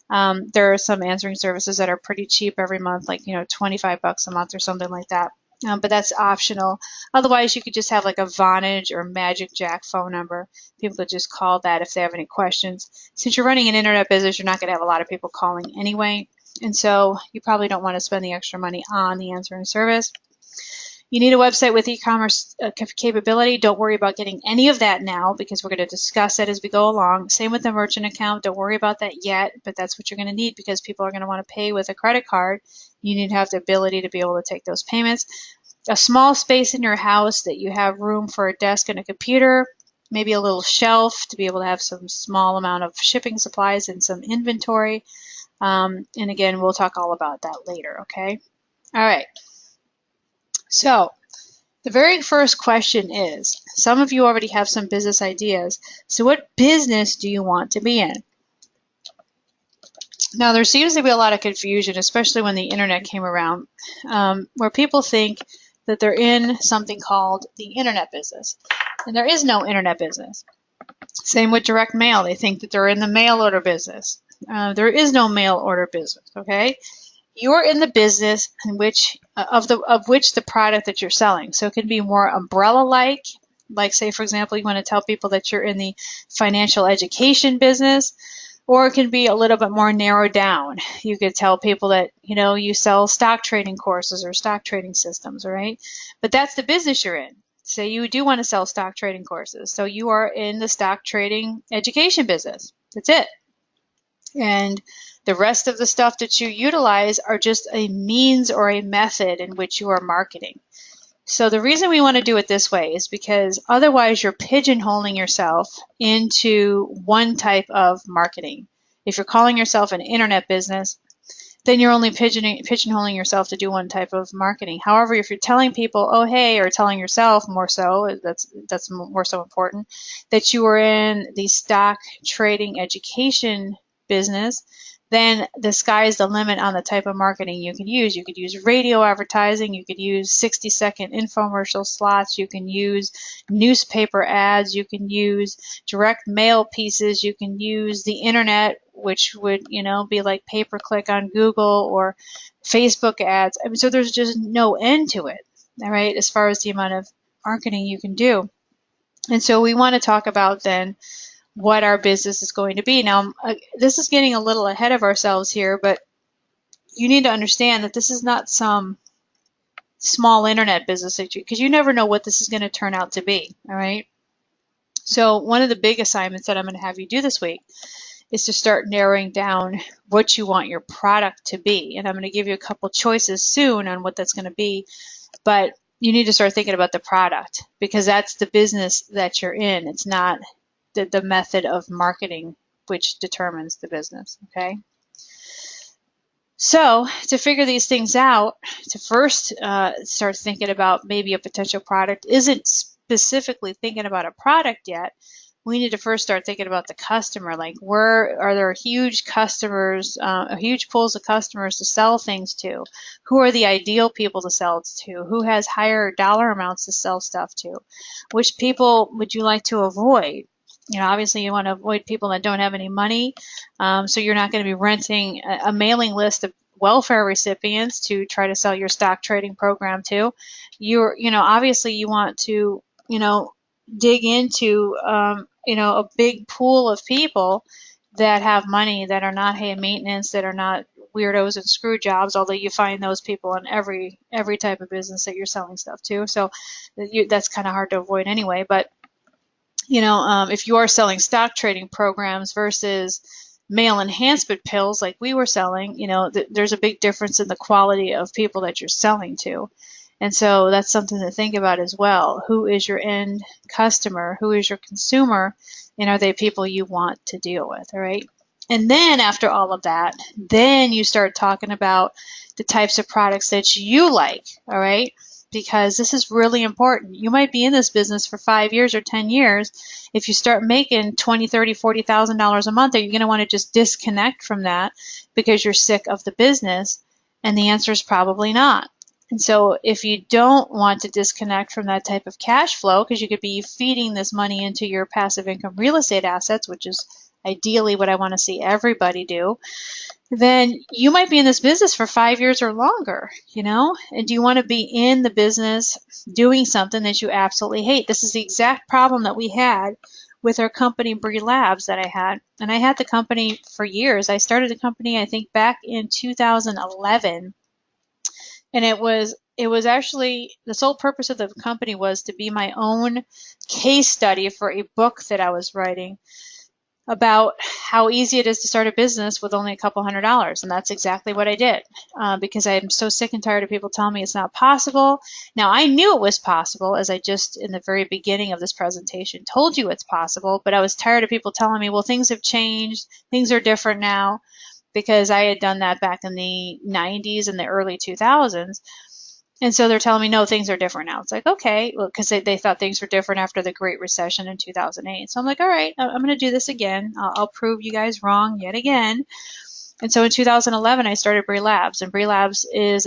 There are some answering services that are pretty cheap every month, like, $25 a month or something like that. But that's optional. Otherwise, you could just have like a Vonage or Magic Jack phone number. People could just call that if they have any questions. Since you're running an internet business, you're not going to have a lot of people calling anyway. And so you probably don't want to spend the extra money on the answering service. You need a website with e-commerce capability. Don't worry about getting any of that now, because we're going to discuss it as we go along. Same with the merchant account. Don't worry about that yet, but that's what you're going to need, because people are going to want to pay with a credit card. You need to have the ability to be able to take those payments. A small space in your house that you have room for a desk and a computer, maybe a little shelf to be able to have some small amount of shipping supplies and some inventory. And again, we'll talk all about that later, okay? All right. So the very first question is, some of you already have some business ideas. So what business do you want to be in? Now, there seems to be a lot of confusion, especially when the internet came around, where people think that they're in something called the internet business. And there is no internet business. Same with direct mail. They think that they're in the mail order business. There is no mail order business, okay? You're in the business in which the product that you're selling. So it can be more umbrella-like, like say, for example, you want to tell people that you're in the financial education business, or it can be a little bit more narrowed down. You could tell people that, you sell stock trading courses or stock trading systems, all right? But that's the business you're in. Say you do want to sell stock trading courses. So you are in the stock trading education business. That's it. And the rest of the stuff that you utilize are just a means or a method in which you are marketing. So the reason we want to do it this way is because otherwise you're pigeonholing yourself into one type of marketing. If you're calling yourself an internet business, then you're only pigeonholing yourself to do one type of marketing. However, if you're telling people, oh, hey, or telling yourself more so, that's more so important, that you are in the stock trading education business, then the sky is the limit on the type of marketing you can use. You could use radio advertising, you could use 60-second infomercial slots, you can use newspaper ads, you can use direct mail pieces, you can use the internet, which would, be like pay-per-click on Google or Facebook ads. I mean, so there's just no end to it, all right, as far as the amount of marketing you can do. And so we want to talk about then what our business is going to be. Now, this is getting a little ahead of ourselves here, but you need to understand that this is not some small internet business, because you never know what this is going to turn out to be, all right? So one of the big assignments that I'm going to have you do this week is to start narrowing down what you want your product to be. And I'm going to give you a couple choices soon on what that's going to be, but you need to start thinking about the product, because that's the business that you're in. It's not the method of marketing which determines the business, okay? So to figure these things out, to first start thinking about maybe a potential product, isn't specifically thinking about a product yet. we need to first start thinking about the customer. Like, where are there huge customers, huge pools of customers to sell things to? Who are the ideal people to sell to? Who has higher dollar amounts to sell stuff to? Which people would you like to avoid? Obviously you want to avoid people that don't have any money. So you're not going to be renting a mailing list of welfare recipients to try to sell your stock trading program to. Obviously you want to, dig into, a big pool of people that have money, that are not high maintenance, that are not weirdos and screw jobs, although you find those people in every type of business that you're selling stuff to. So that's kind of hard to avoid anyway. But if you are selling stock trading programs versus male enhancement pills like we were selling, there's a big difference in the quality of people that you're selling to. And so that's something to think about as well. Who is your end customer? Who is your consumer? And are they people you want to deal with? All right. And then after all of that, then you start talking about the types of products that you like. All right. Because this is really important. You might be in this business for 5 years or 10 years. If you start making $20,000, $30,000, $40,000 a month, are you going to want to just disconnect from that because you're sick of the business? And the answer is probably not. And so if you don't want to disconnect from that type of cash flow, because you could be feeding this money into your passive income real estate assets, which is ideally what I want to see everybody do, then you might be in this business for 5 years or longer, And do you want to be in the business doing something that you absolutely hate? This is the exact problem that we had with our company, Bree Labs, that I had. And I had the company for years. I started the company, I think, back in 2011. And it was actually, the sole purpose of the company was to be my own case study for a book that I was writing about how easy it is to start a business with only a couple $100s. And that's exactly what I did, because I'm so sick and tired of people telling me it's not possible. Now, I knew it was possible, as I just in the very beginning of this presentation told you it's possible, but I was tired of people telling me, well, things have changed, things are different now, because I had done that back in the 90s and the early 2000s. And so they're telling me, no, things are different now. It's like, okay, well, because they thought things were different after the Great Recession in 2008. So I'm like, all right, I'm going to do this again. I'll prove you guys wrong yet again. And so in 2011, I started Bree Labs, and Bree Labs was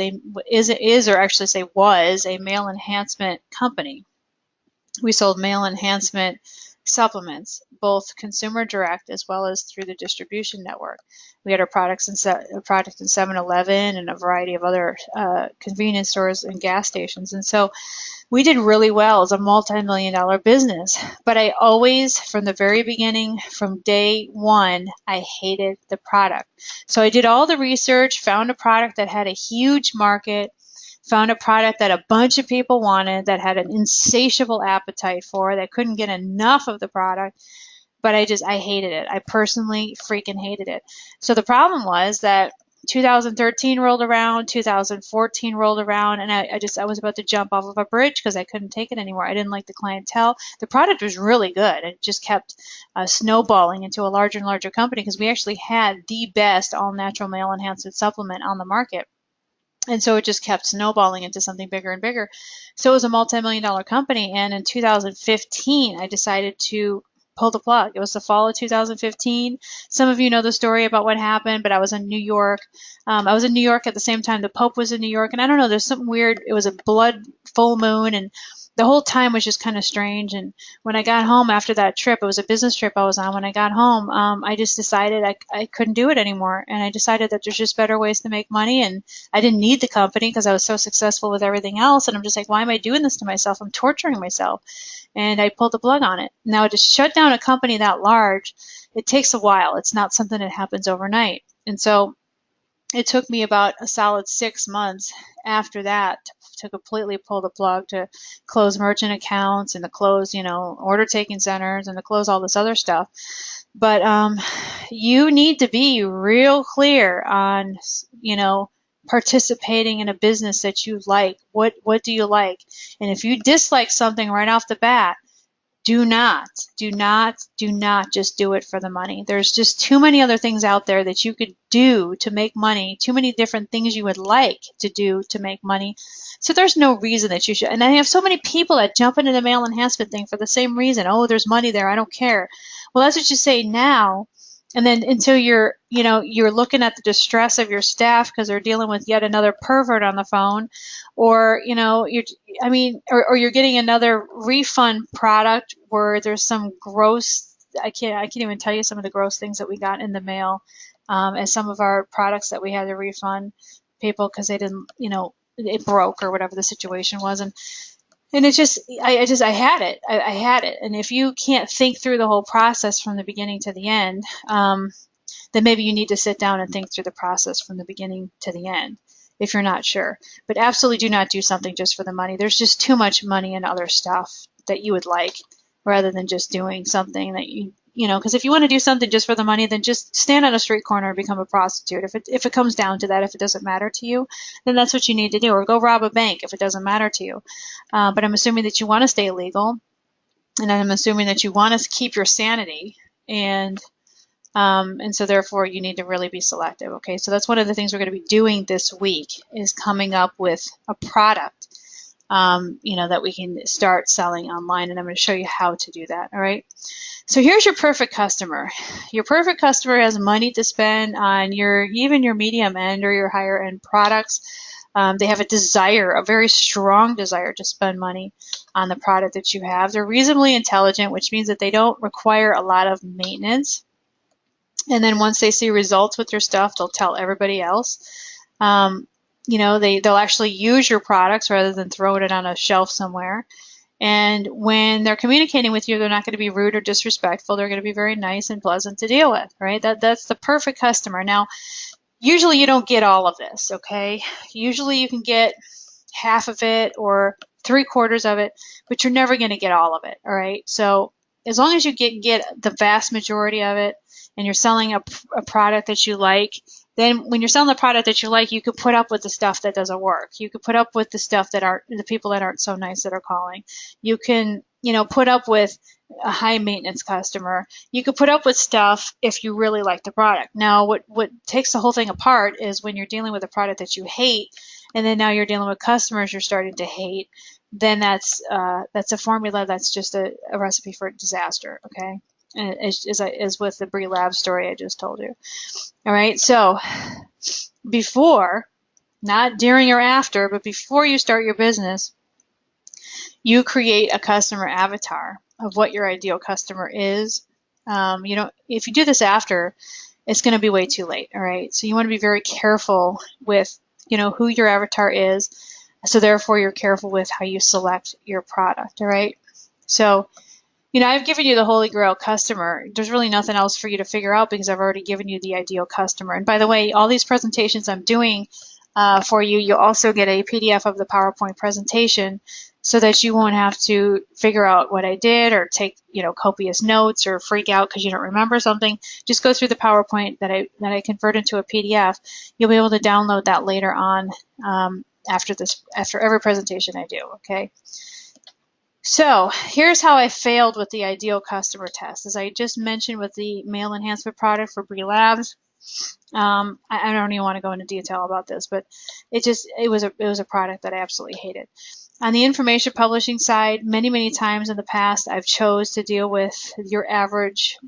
a male enhancement company. We sold male enhancement supplements, both consumer direct as well as through the distribution network. We had our products in 7-Eleven and a variety of other convenience stores and gas stations. And so we did really well as a multi-million-dollar business. But I always, from the very beginning, from day one, I hated the product. So I did all the research, found a product that had a huge market, found a product that a bunch of people wanted, that had an insatiable appetite for, that couldn't get enough of the product, but I hated it. I personally freaking hated it. So the problem was that 2013 rolled around, 2014 rolled around, and I was about to jump off of a bridge because I couldn't take it anymore. I didn't like the clientele. The product was really good. It just kept snowballing into a larger and larger company because we actually had the best all-natural male enhancement supplement on the market. And so it just kept snowballing into something bigger and bigger. So it was a multi-million-dollar company. And in 2015, I decided to pull the plug. It was the fall of 2015. Some of you know the story about what happened, but I was in New York. I was in New York at the same time the Pope was in New York. And I don't know, there's something weird. It was a blood full moon, and the whole time was just kind of strange. And when I got home after that trip, it was a business trip I was on. When I got home, I just decided I couldn't do it anymore. And I decided that there's just better ways to make money. And I didn't need the company because I was so successful with everything else. And I'm just like, why am I doing this to myself? I'm torturing myself. And I pulled the plug on it. Now, to shut down a company that large, it takes a while. It's not something that happens overnight. And so it took me about a solid 6 months after that to completely pull the plug, to close merchant accounts and to close, order taking centers and to close all this other stuff. But you need to be real clear on, participating in a business that you like. What do you like? And if you dislike something right off the bat, do not just do it for the money. There's just too many other things out there that you could do to make money, too many different things you would like to do to make money. So there's no reason that you should. And I have so many people that jump into the mail enhancement thing for the same reason. Oh, there's money there. I don't care. Well, that's what you say now. And then until you're looking at the distress of your staff because they're dealing with yet another pervert on the phone, or or you're getting another refund product where there's some gross. I can't even tell you some of the gross things that we got in the mail as some of our products that we had to refund people because they didn't, it broke or whatever the situation was, and it's just, I had it. I had it. And if you can't think through the whole process from the beginning to the end, then maybe you need to sit down and think through the process from the beginning to the end if you're not sure. But absolutely do not do something just for the money. There's just too much money in other stuff that you would like rather than just doing something that because if you want to do something just for the money, then just stand on a street corner and become a prostitute. If it comes down to that, if it doesn't matter to you, then that's what you need to do. Or go rob a bank if it doesn't matter to you. But I'm assuming that you want to stay legal, and I'm assuming that you want to keep your sanity, and so therefore you need to really be selective. Okay, so that's one of the things we're going to be doing this week is coming up with a product, that we can start selling online, and I'm going to show you how to do that. All right. So here's your perfect customer. Your perfect customer has money to spend on even your medium end or your higher end products. They have a very strong desire to spend money on the product that you have. They're reasonably intelligent, which means that they don't require a lot of maintenance. And then once they see results with your stuff, they'll tell everybody else. They'll actually use your products rather than throwing it on a shelf somewhere. And when they're communicating with you, they're not going to be rude or disrespectful. They're going to be very nice and pleasant to deal with, right? That's the perfect customer. Now, usually you don't get all of this, okay? Usually you can get half of it or 3/4 of it, but you're never going to get all of it, all right? So as long as you get the vast majority of it and you're selling a product that you like, then when you're selling the product that you like, you could put up with the stuff that doesn't work. You could put up with the stuff that aren't, the people that aren't so nice that are calling. You can, put up with a high maintenance customer. You could put up with stuff if you really like the product. Now, what takes the whole thing apart is when you're dealing with a product that you hate, and then now you're dealing with customers you're starting to hate, then that's a formula that's just a recipe for disaster, okay? As with the Brie Lab story I just told you. All right, so before, not during or after, but before you start your business, you create a customer avatar of what your ideal customer is. If you do this after, it's going to be way too late, all right? So you want to be very careful with, who your avatar is. So therefore, you're careful with how you select your product, all right? So, I've given you the holy grail customer. There's really nothing else for you to figure out because I've already given you the ideal customer. And by the way, all these presentations I'm doing for you, you'll also get a PDF of the PowerPoint presentation so that you won't have to figure out what I did or take, copious notes or freak out because you don't remember something. Just go through the PowerPoint that I convert into a PDF. You'll be able to download that later on after every presentation I do, okay? So here's how I failed with the ideal customer test. As I just mentioned with the mail enhancement product for Brie Labs, I don't even want to go into detail about this, but it was a product that I absolutely hated. On the information publishing side, many times in the past, I've chose to deal with your average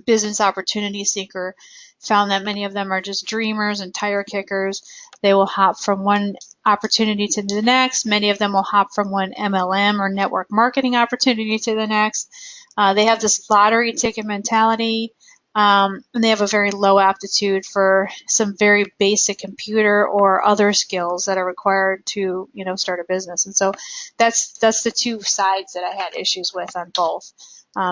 business opportunity seeker, found that many of them are just dreamers and tire kickers. They will hop from one opportunity to the next. Many of them will hop from one MLM or network marketing opportunity to the next. They have this lottery ticket mentality, and they have a very low aptitude for some very basic computer or other skills that are required to, start a business. And so that's the two sides that I had issues with on both.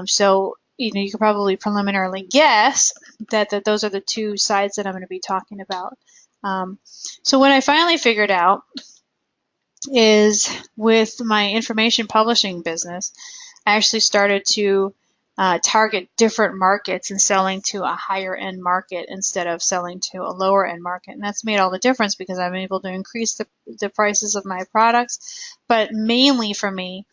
So you can probably preliminarily guess that those are the two sides that I'm going to be talking about. So what I finally figured out is with my information publishing business, I actually started to target different markets and selling to a higher end market instead of selling to a lower end market. And that's made all the difference because I'm able to increase the prices of my products. But mainly for me,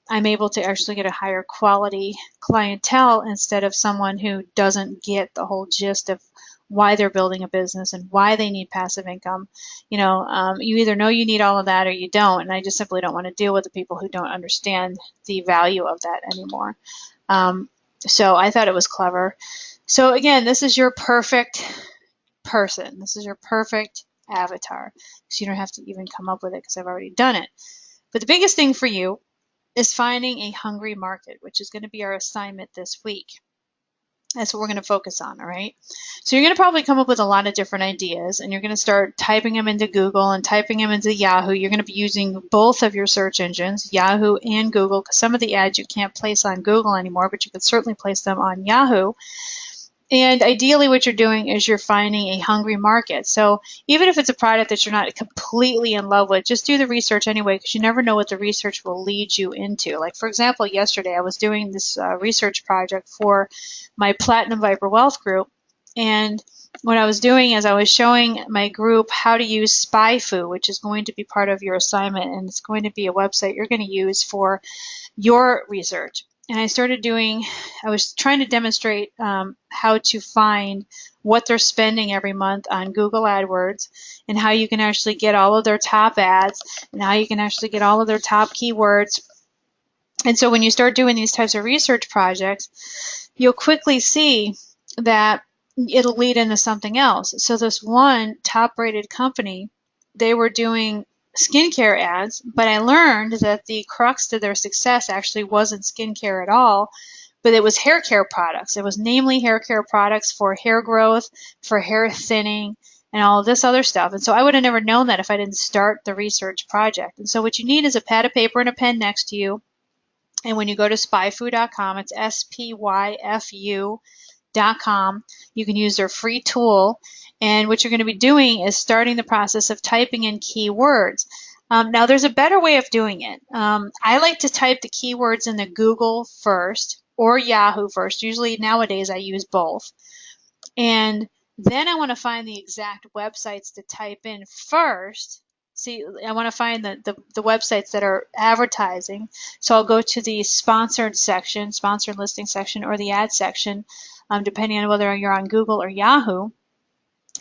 I'm able to actually get a higher quality clientele instead of someone who doesn't get the whole gist of why they're building a business and why they need passive income. You either know you need all of that or you don't, and I just simply don't want to deal with the people who don't understand the value of that anymore. So I thought it was clever. So again, this is your perfect person. This is your perfect avatar. So you don't have to even come up with it because I've already done it. But the biggest thing for you is finding a hungry market, which is going to be our assignment this week. That's what we're going to focus on, all right? So you're going to probably come up with a lot of different ideas, and you're going to start typing them into Google and typing them into Yahoo. You're going to be using both of your search engines, Yahoo and Google, because some of the ads you can't place on Google anymore, but you could certainly place them on Yahoo. And ideally what you're doing is you're finding a hungry market. So even if it's a product that you're not completely in love with, just do the research anyway, because you never know what the research will lead you into. Like, for example, yesterday I was doing this research project for my Platinum Viper Wealth group. And what I was doing is I was showing my group how to use SpyFu, which is going to be part of your assignment. And it's going to be a website you're going to use for your research. And I was trying to demonstrate how to find what they're spending every month on Google AdWords and how you can actually get all of their top ads and how you can actually get all of their top keywords. And so when you start doing these types of research projects, you'll quickly see that it'll lead into something else. So this one top-rated company, they were doing skincare ads, but I learned that the crux to their success actually wasn't skincare at all, but it was hair care products. It was namely hair care products for hair growth, for hair thinning, and all of this other stuff. And so I would have never known that if I didn't start the research project. And so what you need is a pad of paper and a pen next to you. And when you go to spyfu.com, it's SPYFU.com, you can use their free tool. And what you're going to be doing is starting the process of typing in keywords. Now, there's a better way of doing it. I like to type the keywords in the Google first or Yahoo first. Usually nowadays I use both. And then I want to find the exact websites to type in first. See, I want to find the websites that are advertising. So I'll go to the sponsored section, sponsored listing section, or the ad section, depending on whether you're on Google or Yahoo.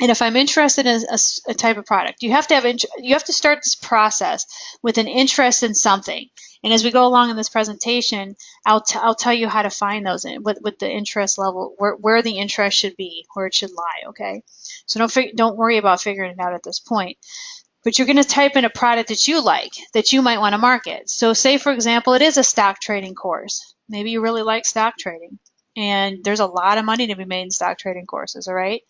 And if I'm interested in a type of product, you have to start this process with an interest in something. And as we go along in this presentation, I'll tell you how to find those with the interest level, where the interest should be, where it should lie. Okay, so don't worry about figuring it out at this point. But you're going to type in a product that you like, that you might want to market. So say, for example, it is a stock trading course. Maybe you really like stock trading, and there's a lot of money to be made in stock trading courses. All right.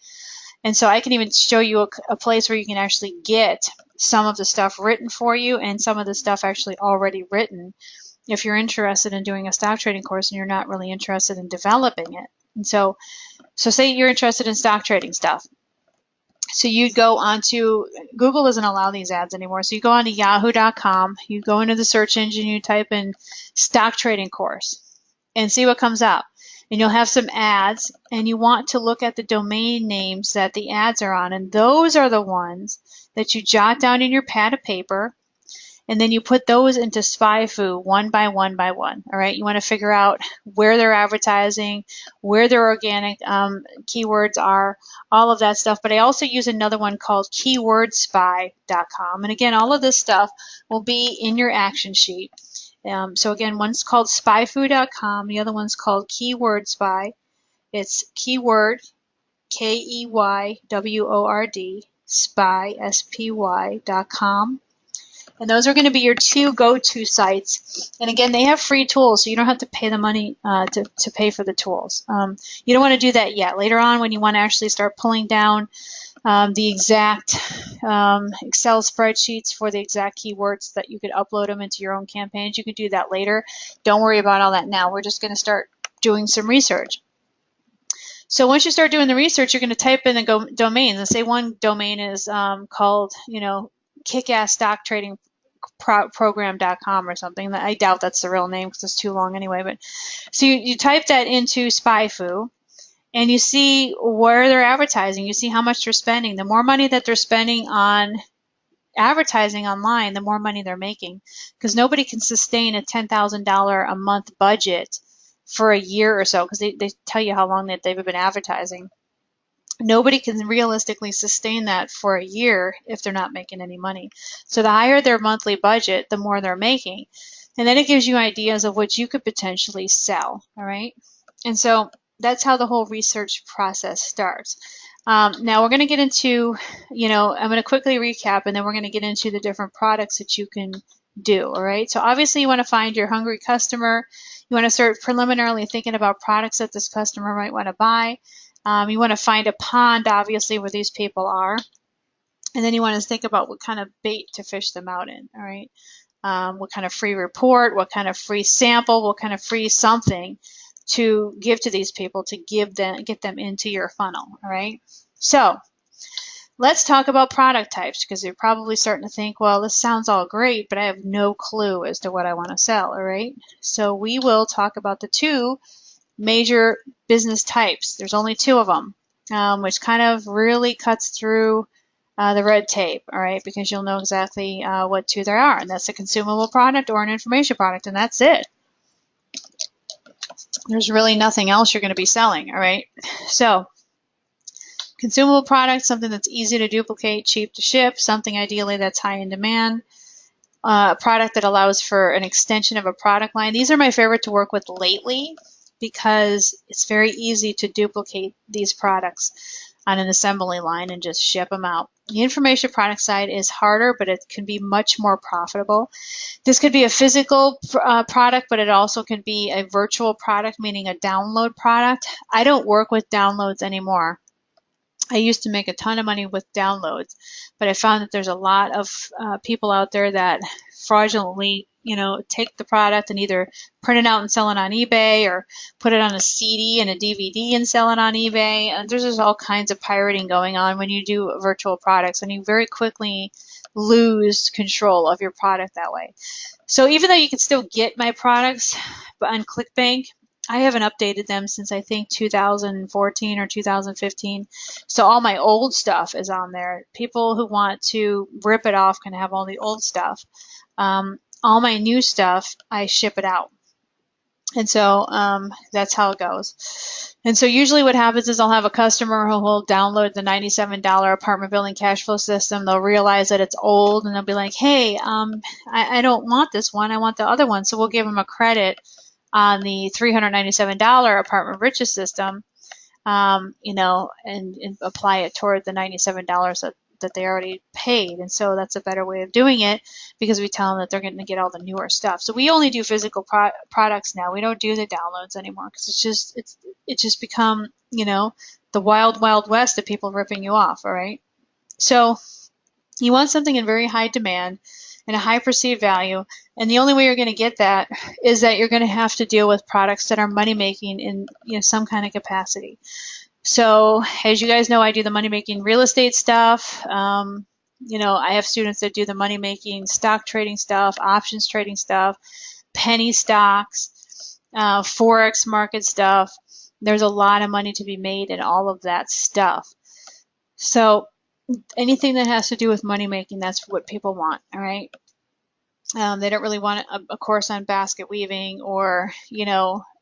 And so I can even show you a place where you can actually get some of the stuff written for you and some of the stuff actually already written if you're interested in doing a stock trading course and you're not really interested in developing it. And so say you're interested in stock trading stuff. So you go onto, Google doesn't allow these ads anymore. So you go onto yahoo.com, you go into the search engine, you type in stock trading course and see what comes up. And you'll have some ads, and you want to look at the domain names that the ads are on, and those are the ones that you jot down in your pad of paper, and then you put those into SpyFu one by one by one. All right, you want to figure out where they're advertising, where their organic keywords are, all of that stuff. But I also use another one called keywordspy.com, and again, all of this stuff will be in your action sheet. So again, one's called spyfu.com, the other one's called Keyword Spy. It's keyword, Keyword, spy, spy.com. And those are going to be your two go-to sites. And again, they have free tools, so you don't have to pay the money to pay for the tools. You don't want to do that yet. Later on, when you want to actually start pulling down the exact Excel spreadsheets for the exact keywords that you could upload them into your own campaigns, you could do that later. Don't worry about all that now. We're just going to start doing some research. So once you start doing the research, you're going to type in the domains. And say one domain is called, kickassstocktradingprogram.com or something. I doubt that's the real name because it's too long anyway. But so you type that into SpyFu. And you see where they're advertising. You see how much they're spending. The more money that they're spending on advertising online, the more money they're making, because nobody can sustain a $10,000 a month budget for a year or so, because they tell you how long that they've been advertising. Nobody can realistically sustain that for a year if they're not making any money. So the higher their monthly budget, the more they're making. And then it gives you ideas of what you could potentially sell, all right? And so that's how the whole research process starts. Now we're going to get into, I'm going to quickly recap, and then we're going to get into the different products that you can do, all right? So obviously you want to find your hungry customer. You want to start preliminarily thinking about products that this customer might want to buy. You want to find a pond, obviously, where these people are. And then you want to think about what kind of bait to fish them out in, all right? What kind of free report, what kind of free sample, what kind of free something to give to these people to get them into your funnel, all right? So let's talk about product types, because you're probably starting to think, well, this sounds all great, but I have no clue as to what I want to sell, all right? So we will talk about the two major business types. There's only two of them, which kind of really cuts through the red tape, all right, because you'll know exactly what two there are, and that's a consumable product or an information product, and that's it. There's really nothing else you're going to be selling, all right? So consumable product, something that's easy to duplicate, cheap to ship, something ideally that's high in demand, a product that allows for an extension of a product line. These are my favorite to work with lately, because it's very easy to duplicate these products on an assembly line and just ship them out. The information product side is harder, but it can be much more profitable. This could be a physical product, but it also can be a virtual product, meaning a download product. I don't work with downloads anymore. I used to make a ton of money with downloads, but I found that there's a lot of people out there that fraudulently, take the product and either print it out and sell it on eBay, or put it on a CD and a DVD and sell it on eBay. And there's just all kinds of pirating going on when you do virtual products, and you very quickly lose control of your product that way. So even though you can still get my products on ClickBank, I haven't updated them since I think 2014 or 2015. So all my old stuff is on there. People who want to rip it off can have all the old stuff. All my new stuff, I ship it out. And so that's how it goes. And so usually what happens is I'll have a customer who will download the $97 apartment building cash flow system. They'll realize that it's old, and they'll be like, hey, I don't want this one. I want the other one. So we'll give them a credit on the $397 apartment riches system, and apply it toward the $97 that they already paid. And so that's a better way of doing it, because we tell them that they're going to get all the newer stuff. So we only do physical products now. We don't do the downloads anymore, because it's just become, the wild, wild west of people ripping you off, all right? So you want something in very high demand and a high perceived value, and the only way you're going to get that is that you're going to have to deal with products that are money making in some kind of capacity. So as you guys know, I do the money making real estate stuff. I have students that do the money making stock trading stuff, options trading stuff, penny stocks, forex market stuff. There's a lot of money to be made in all of that stuff. So anything that has to do with money making, that's what people want, all right? They don't really want a course on basket weaving, or,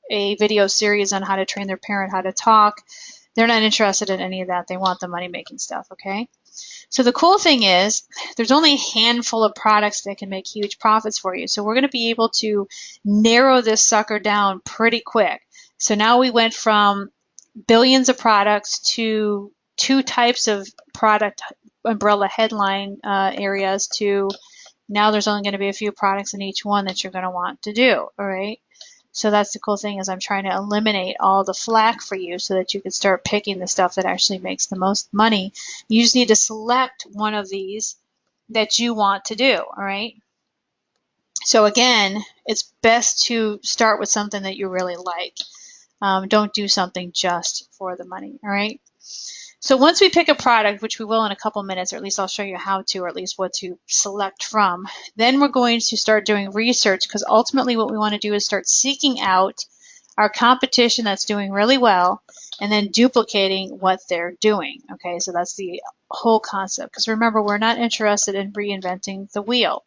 a video series on how to train their parent how to talk. They're not interested in any of that. They want the money making stuff, okay? So the cool thing is there's only a handful of products that can make huge profits for you. So we're going to be able to narrow this sucker down pretty quick. So now we went from billions of products to two types of product umbrella headline areas to now there's only going to be a few products in each one that you're going to want to do, all right? So that's the cool thing, is I'm trying to eliminate all the flack for you so that you can start picking the stuff that actually makes the most money. You just need to select one of these that you want to do, all right? So again, it's best to start with something that you really like. Don't do something just for the money, all right? So once we pick a product, which we will in a couple minutes, or at least I'll show you how to, or at least what to select from, then we're going to start doing research, because ultimately what we want to do is start seeking out our competition that's doing really well, and then duplicating what they're doing. Okay, so that's the whole concept, because remember, we're not interested in reinventing the wheel.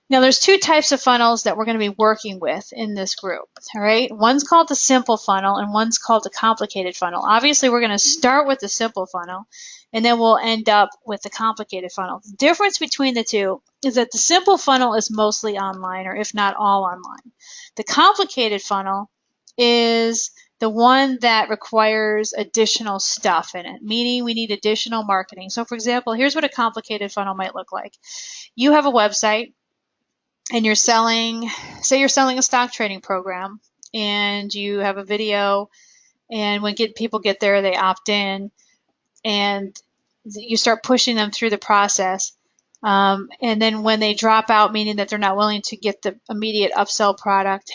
Now, there's two types of funnels that we're going to be working with in this group, all right? One's called the simple funnel and one's called the complicated funnel. Obviously, we're going to start with the simple funnel and then we'll end up with the complicated funnel. The difference between the two is that the simple funnel is mostly online, or if not all online. The complicated funnel is the one that requires additional stuff in it, meaning we need additional marketing. So for example, here's what a complicated funnel might look like. You have a website, and you're selling, say you're selling a stock trading program, and you have a video, and when people get there, they opt in, and you start pushing them through the process. And then when they drop out, meaning that they're not willing to get the immediate upsell product,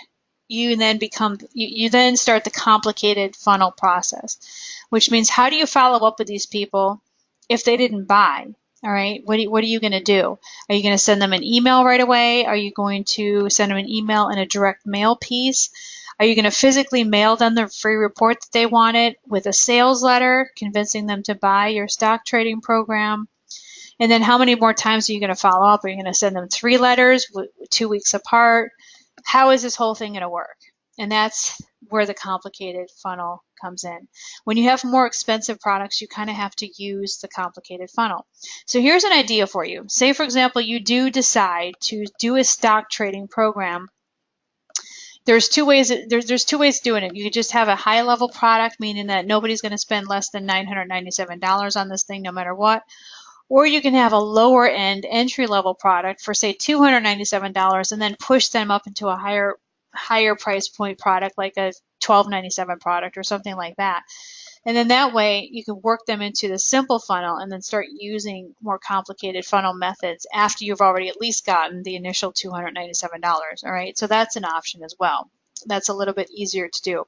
you then start the complicated funnel process, which means how do you follow up with these people if they didn't buy? All right, what are you going to do? Are you going to send them an email right away? Are you going to send them an email in a direct mail piece? Are you going to physically mail them the free report that they wanted with a sales letter, convincing them to buy your stock trading program? And then how many more times are you going to follow up? Are you going to send them 3 letters 2 weeks apart? How is this whole thing going to work? And that's where the complicated funnel comes in. When you have more expensive products, you kind of have to use the complicated funnel. So here's an idea for you. Say, for example, you do decide to do a stock trading program. There's two ways doing it. You could just have a high level product, meaning that nobody's going to spend less than $997 on this thing no matter what. Or you can have a lower end entry level product for say $297 and then push them up into a higher price point product like a $12.97 product or something like that. And then that way you can work them into the simple funnel and then start using more complicated funnel methods after you've already at least gotten the initial $297. All right, so that's an option as well. That's a little bit easier to do.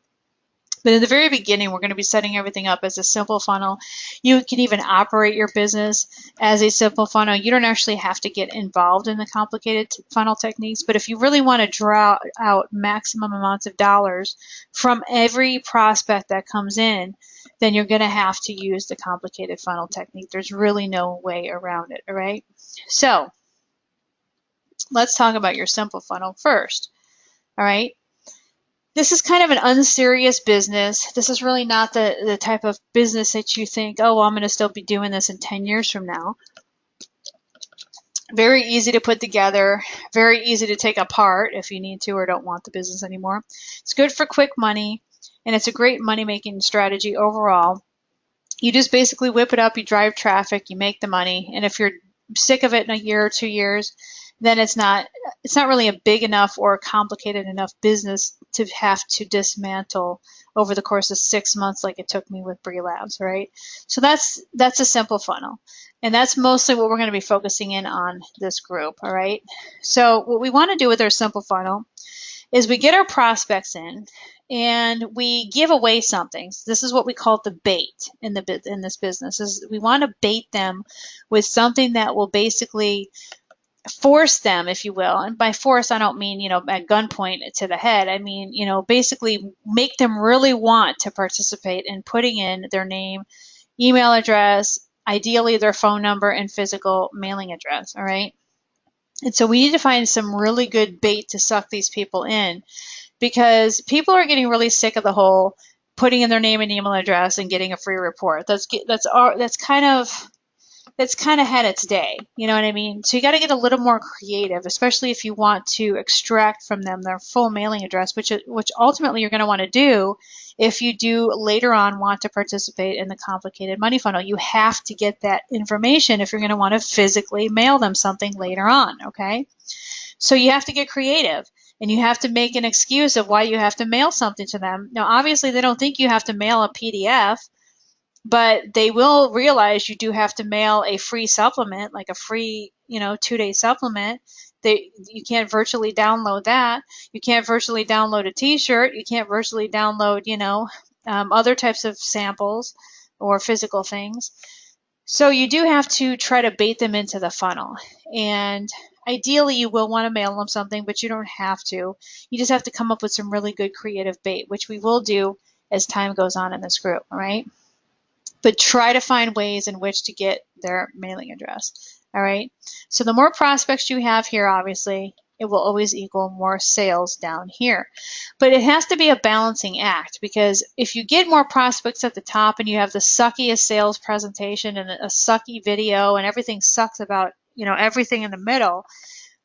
But in the very beginning, we're going to be setting everything up as a simple funnel. You can even operate your business as a simple funnel. You don't actually have to get involved in the complicated funnel techniques, but if you really want to draw out maximum amounts of dollars from every prospect that comes in, then you're going to have to use the complicated funnel technique. There's really no way around it, all right? So let's talk about your simple funnel first, all right? This is kind of an unserious business. This is really not the type of business that you think, oh, well, I'm going to still be doing this in 10 years from now. Very easy to put together, very easy to take apart if you need to or don't want the business anymore. It's good for quick money, and it's a great money-making strategy overall. You just basically whip it up, you drive traffic, you make the money, and if you're sick of it in a year or 2 years, then it's not really a big enough or complicated enough business to have to dismantle over the course of 6 months like it took me with Bree Labs, right? So that's a simple funnel. And that's mostly what we're going to be focusing in on this group, all right? So what we want to do with our simple funnel is we get our prospects in and we give away something. This is what we call the bait in this business. Is we want to bait them with something that will basically force them, if you will. And by force, I don't mean, at gunpoint to the head. I mean, basically make them really want to participate in putting in their name, email address, ideally their phone number, and physical mailing address, all right? And so we need to find some really good bait to suck these people in, because people are getting really sick of the whole putting in their name and email address and getting a free report. That's kind of had its day, you know what I mean? So you got to get a little more creative, especially if you want to extract from them their full mailing address, which ultimately you're going to want to do if you do later on want to participate in the complicated money funnel. You have to get that information if you're going to want to physically mail them something later on, okay? So you have to get creative, and you have to make an excuse of why you have to mail something to them. Now, obviously, they don't think you have to mail a PDF, but they will realize you do have to mail a free supplement, like a free, 2-day supplement. You can't virtually download that. You can't virtually download a t-shirt. You can't virtually download, other types of samples or physical things. So you do have to try to bait them into the funnel. And ideally, you will want to mail them something, but you don't have to. You just have to come up with some really good creative bait, which we will do as time goes on in this group, all right? But try to find ways in which to get their mailing address. All right. So the more prospects you have here, obviously, it will always equal more sales down here. But it has to be a balancing act, because if you get more prospects at the top and you have the suckiest sales presentation and a sucky video and everything sucks about, everything in the middle,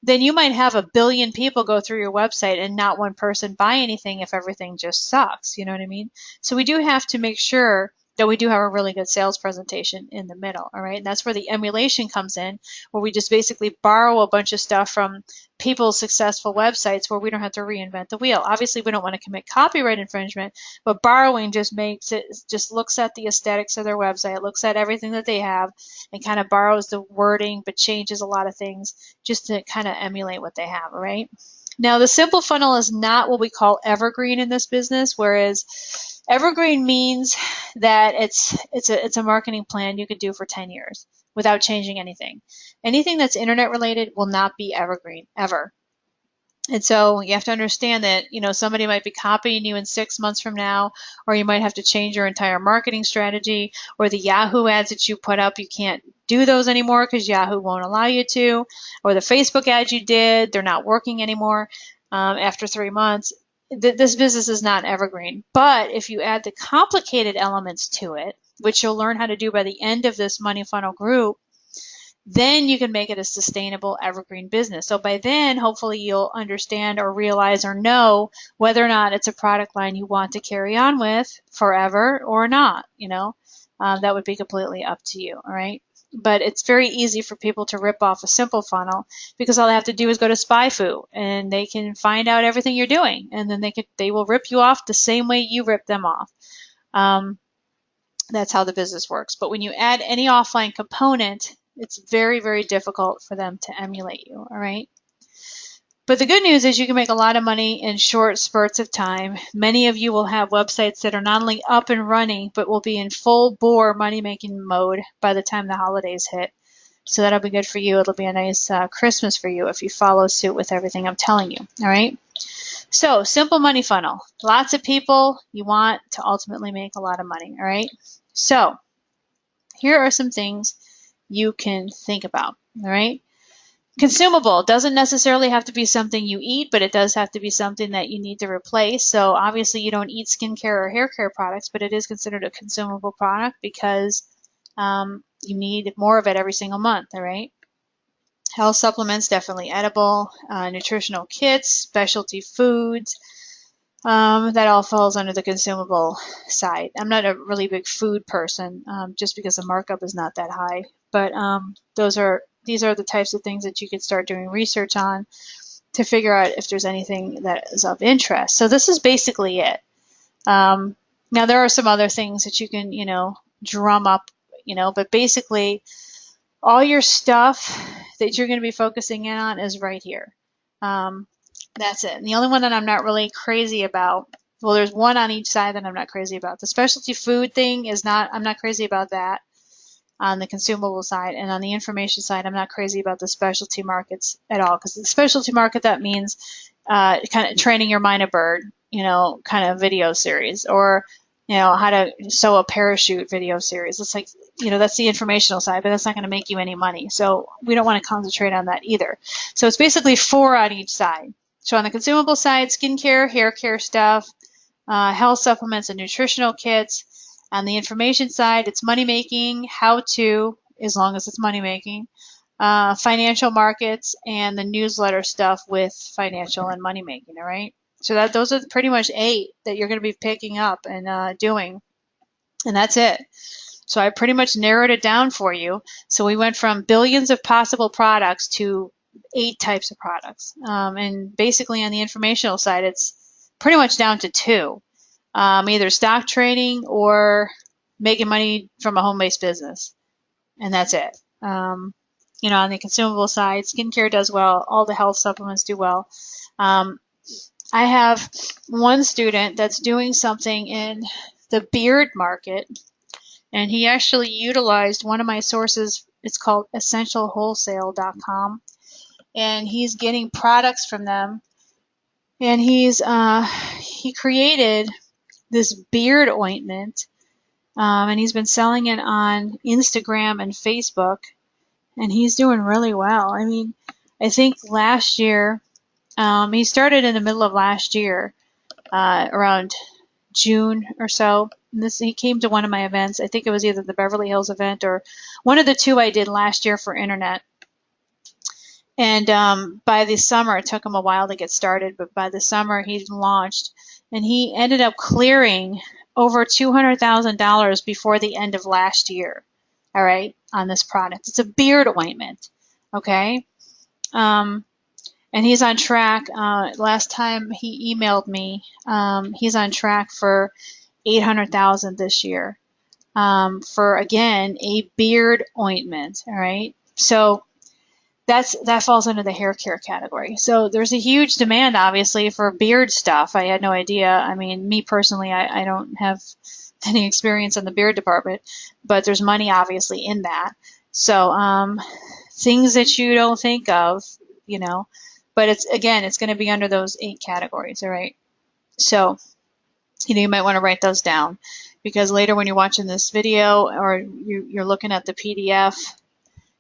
then you might have 1 billion people go through your website and not one person buy anything if everything just sucks. You know what I mean? So we do have to make sure that we do have a really good sales presentation in the middle. All right. And that's where the emulation comes in, where we just basically borrow a bunch of stuff from people's successful websites where we don't have to reinvent the wheel. Obviously, we don't want to commit copyright infringement, but borrowing just looks at the aesthetics of their website, looks at everything that they have, and kind of borrows the wording, but changes a lot of things just to kind of emulate what they have. All right. Now, the simple funnel is not what we call evergreen in this business, whereas evergreen means that it's a marketing plan you could do for 10 years without changing anything. Anything that's internet related will not be evergreen ever. And so you have to understand that, somebody might be copying you in 6 months from now, or you might have to change your entire marketing strategy, or the Yahoo ads that you put up, you can't do those anymore because Yahoo won't allow you to, or the Facebook ads you did, they're not working anymore after 3 months. This business is not evergreen. But if you add the complicated elements to it, which you'll learn how to do by the end of this money funnel group, then you can make it a sustainable evergreen business. So by then, hopefully you'll understand or realize or know whether or not it's a product line you want to carry on with forever or not. That would be completely up to you. All right. But it's very easy for people to rip off a simple funnel, because all they have to do is go to SpyFu and they can find out everything you're doing, and then they will rip you off the same way you rip them off. That's how the business works. But when you add any offline component, it's very, very difficult for them to emulate you. All right. But the good news is you can make a lot of money in short spurts of time. Many of you will have websites that are not only up and running, but will be in full bore money-making mode by the time the holidays hit. So that'll be good for you. It'll be a nice Christmas for you if you follow suit with everything I'm telling you. All right. So simple money funnel. Lots of people, you want to ultimately make a lot of money. All right. So here are some things you can think about. All right. Consumable doesn't necessarily have to be something you eat, but it does have to be something that you need to replace. So obviously you don't eat skincare or hair care products, but it is considered a consumable product because you need more of it every single month. All right. Health supplements, definitely edible. Nutritional kits, specialty foods. That all falls under the consumable side. I'm not a really big food person, just because the markup is not that high. But these are the types of things that you could start doing research on to figure out if there's anything that is of interest. So this is basically it. Now there are some other things that you can, drum up, but basically all your stuff that you're going to be focusing in on is right here. That's it. And the only one that I'm not really crazy about, well, there's one on each side that I'm not crazy about. The specialty food thing I'm not crazy about that on the consumable side. And on the information side, I'm not crazy about the specialty markets at all. Because the specialty market, that means kind of training your mind a bird, kind of video series, or, how to sew a parachute video series. It's like, that's the informational side, but that's not going to make you any money. So we don't want to concentrate on that either. So it's basically 4 on each side. So on the consumable side, skincare, hair care stuff, health supplements and nutritional kits. On the information side, it's money making, how to, as long as it's money making, financial markets, and the newsletter stuff with financial and money making. All right. So those are pretty much 8 that you're going to be picking up and doing, and that's it. So I pretty much narrowed it down for you. So we went from billions of possible products to 8 types of products. And basically on the informational side, it's pretty much down to 2, either stock trading or making money from a home-based business. And that's it. On the consumable side, skincare does well. All the health supplements do well. I have one student that's doing something in the beard market, and he actually utilized one of my sources. It's called essentialwholesale.com. And he's getting products from them, and he created this beard ointment and he's been selling it on Instagram and Facebook, and he's doing really well. I mean, I think last year, he started in the middle of last year, around June or so. And he came to one of my events. I think it was either the Beverly Hills event or one of the two I did last year for internet. And by the summer, it took him a while to get started, but by the summer he launched, and he ended up clearing over $200,000 before the end of last year. All right, on this product. It's a beard ointment. Okay. And he's on track. Last time he emailed me, he's on track for $800,000 this year, for, again, a beard ointment. All right. So that falls under the hair care category. So there's a huge demand, obviously, for beard stuff. I had no idea. I mean, me personally, I don't have any experience in the beard department, but there's money, obviously, in that. So things that you don't think of, you know, but it's going to be under those 8 categories. All right. So, you might want to write those down, because later when you're watching this video or you're looking at the PDF,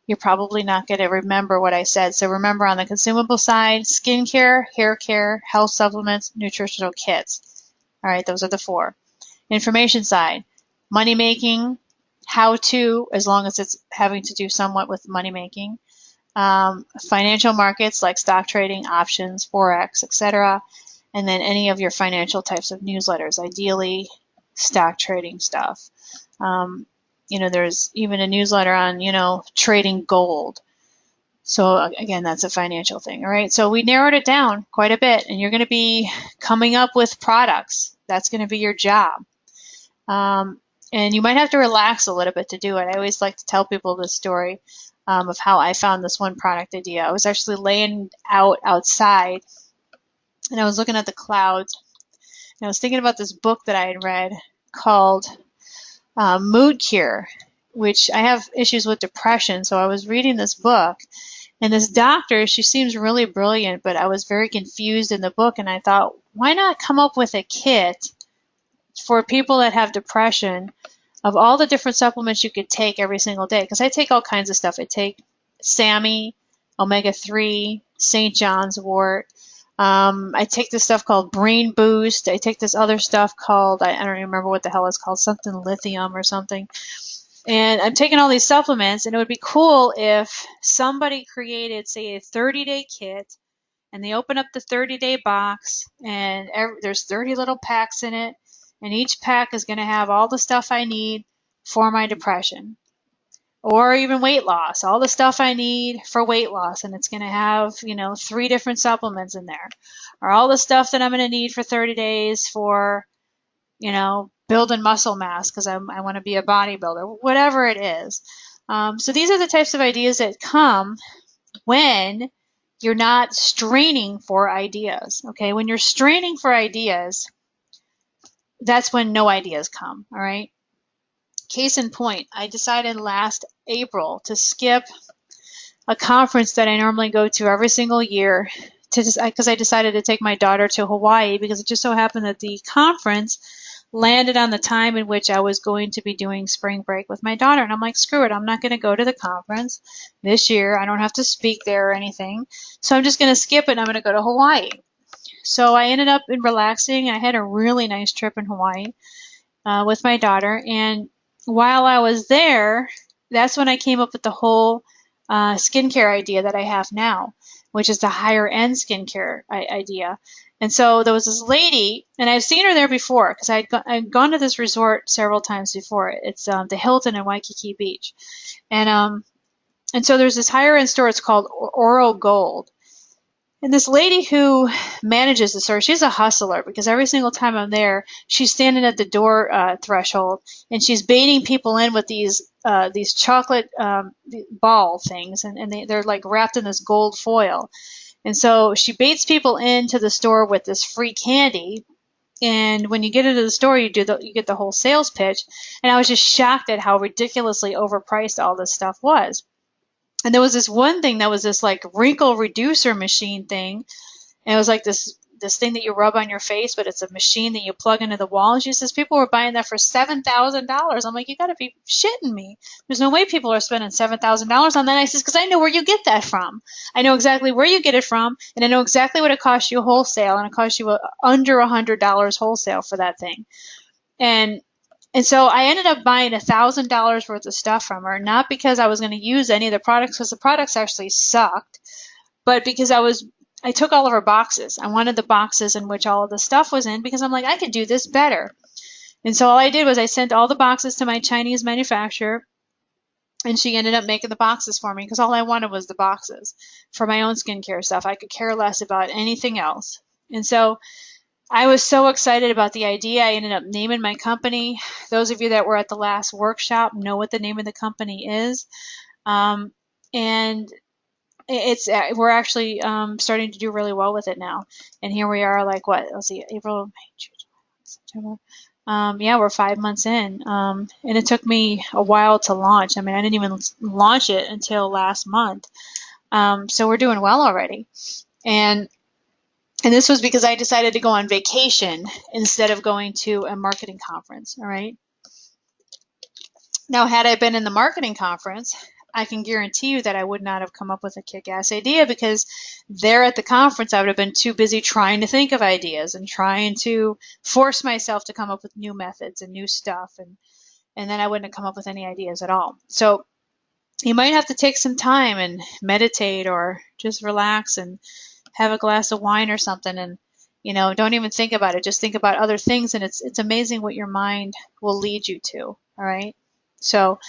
you're probably not going to remember what I said. So remember, on the consumable side, skincare, hair care, health supplements, nutritional kits. All right, those are the 4. Information side, money making, how to, as long as it's having to do somewhat with money making. Financial markets like stock trading, options, Forex, etc. And then any of your financial types of newsletters, ideally stock trading stuff. There's even a newsletter on, trading gold. So again, that's a financial thing. All right. So we narrowed it down quite a bit, and you're going to be coming up with products. That's going to be your job. And you might have to relax a little bit to do it. I always like to tell people this story of how I found this one product idea. I was actually laying out outside, and I was looking at the clouds, and I was thinking about this book that I had read called Mood Cure, which I have issues with depression. So I was reading this book, and this doctor, she seems really brilliant, but I was very confused in the book, and I thought, why not come up with a kit for people that have depression of all the different supplements you could take every single day? Because I take all kinds of stuff. I take SAMe, omega-3, St. John's wort. I take this stuff called Brain Boost. I take this other stuff called, I don't even remember what the hell it's called, something lithium or something. And I'm taking all these supplements, and it would be cool if somebody created, say, a 30-day kit, and they open up the 30-day box, and there's 30 little packs in it, and each pack is going to have all the stuff I need for my depression. Or even weight loss, all the stuff I need for weight loss, and it's going to have, 3 different supplements in there. Or all the stuff that I'm going to need for 30 days for, building muscle mass because I want to be a bodybuilder, whatever it is. So these are the types of ideas that come when you're not straining for ideas, okay? When you're straining for ideas, that's when no ideas come, all right? Case in point, I decided last April to skip a conference that I normally go to every single year because I decided to take my daughter to Hawaii, because it just so happened that the conference landed on the time in which I was going to be doing spring break with my daughter. And I'm like, screw it, I'm not going to go to the conference this year. I don't have to speak there or anything. So I'm just going to skip it, and I'm going to go to Hawaii. So I ended up relaxing. I had a really nice trip in Hawaii with my daughter. And while I was there, that's when I came up with the whole skincare idea that I have now, which is the higher end skincare idea. And so there was this lady, and I've seen her there before because I'd gone to this resort several times before. It's the Hilton in Waikiki Beach. And so there's this higher end store. It's called Oro Gold. And this lady who manages the store, she's a hustler, because every single time I'm there, she's standing at the door threshold, and she's baiting people in with these chocolate ball things, and they're like wrapped in this gold foil. And so she baits people into the store with this free candy. And when you get into the store, you get the whole sales pitch. And I was just shocked at how ridiculously overpriced all this stuff was. And there was this one thing that was this like wrinkle reducer machine thing. And it was like this this thing that you rub on your face, but it's a machine that you plug into the wall. And she says people were buying that for $7,000. I'm like, you got to be shitting me. There's no way people are spending $7,000 on that. I says, because I know where you get that from. I know exactly where you get it from, and I know exactly what it costs you wholesale, and it costs you under $100 wholesale for that thing. And so I ended up buying $1,000 worth of stuff from her, not because I was going to use any of the products, because the products actually sucked, but because I took all of her boxes. I wanted the boxes in which all of the stuff was in, because I'm like, I could do this better. And so all I did was I sent all the boxes to my Chinese manufacturer, and she ended up making the boxes for me, because all I wanted was the boxes for my own skincare stuff. I could care less about anything else. And so I was so excited about the idea. I ended up naming my company. Those of you that were at the last workshop know what the name of the company is. And we're actually starting to do really well with it now. And here we are, like what? Let's see, April, May, June, September. Yeah, we're 5 months in. And it took me a while to launch. I mean, I didn't even launch it until last month. So we're doing well already. And this was because I decided to go on vacation instead of going to a marketing conference, all right? Now, had I been in the marketing conference, I can guarantee you that I would not have come up with a kick-ass idea, because there at the conference, I would have been too busy trying to think of ideas and trying to force myself to come up with new methods and new stuff, and then I wouldn't have come up with any ideas at all. So you might have to take some time and meditate, or just relax and have a glass of wine or something, and don't even think about it. Just think about other things, and it's amazing what your mind will lead you to. All right, so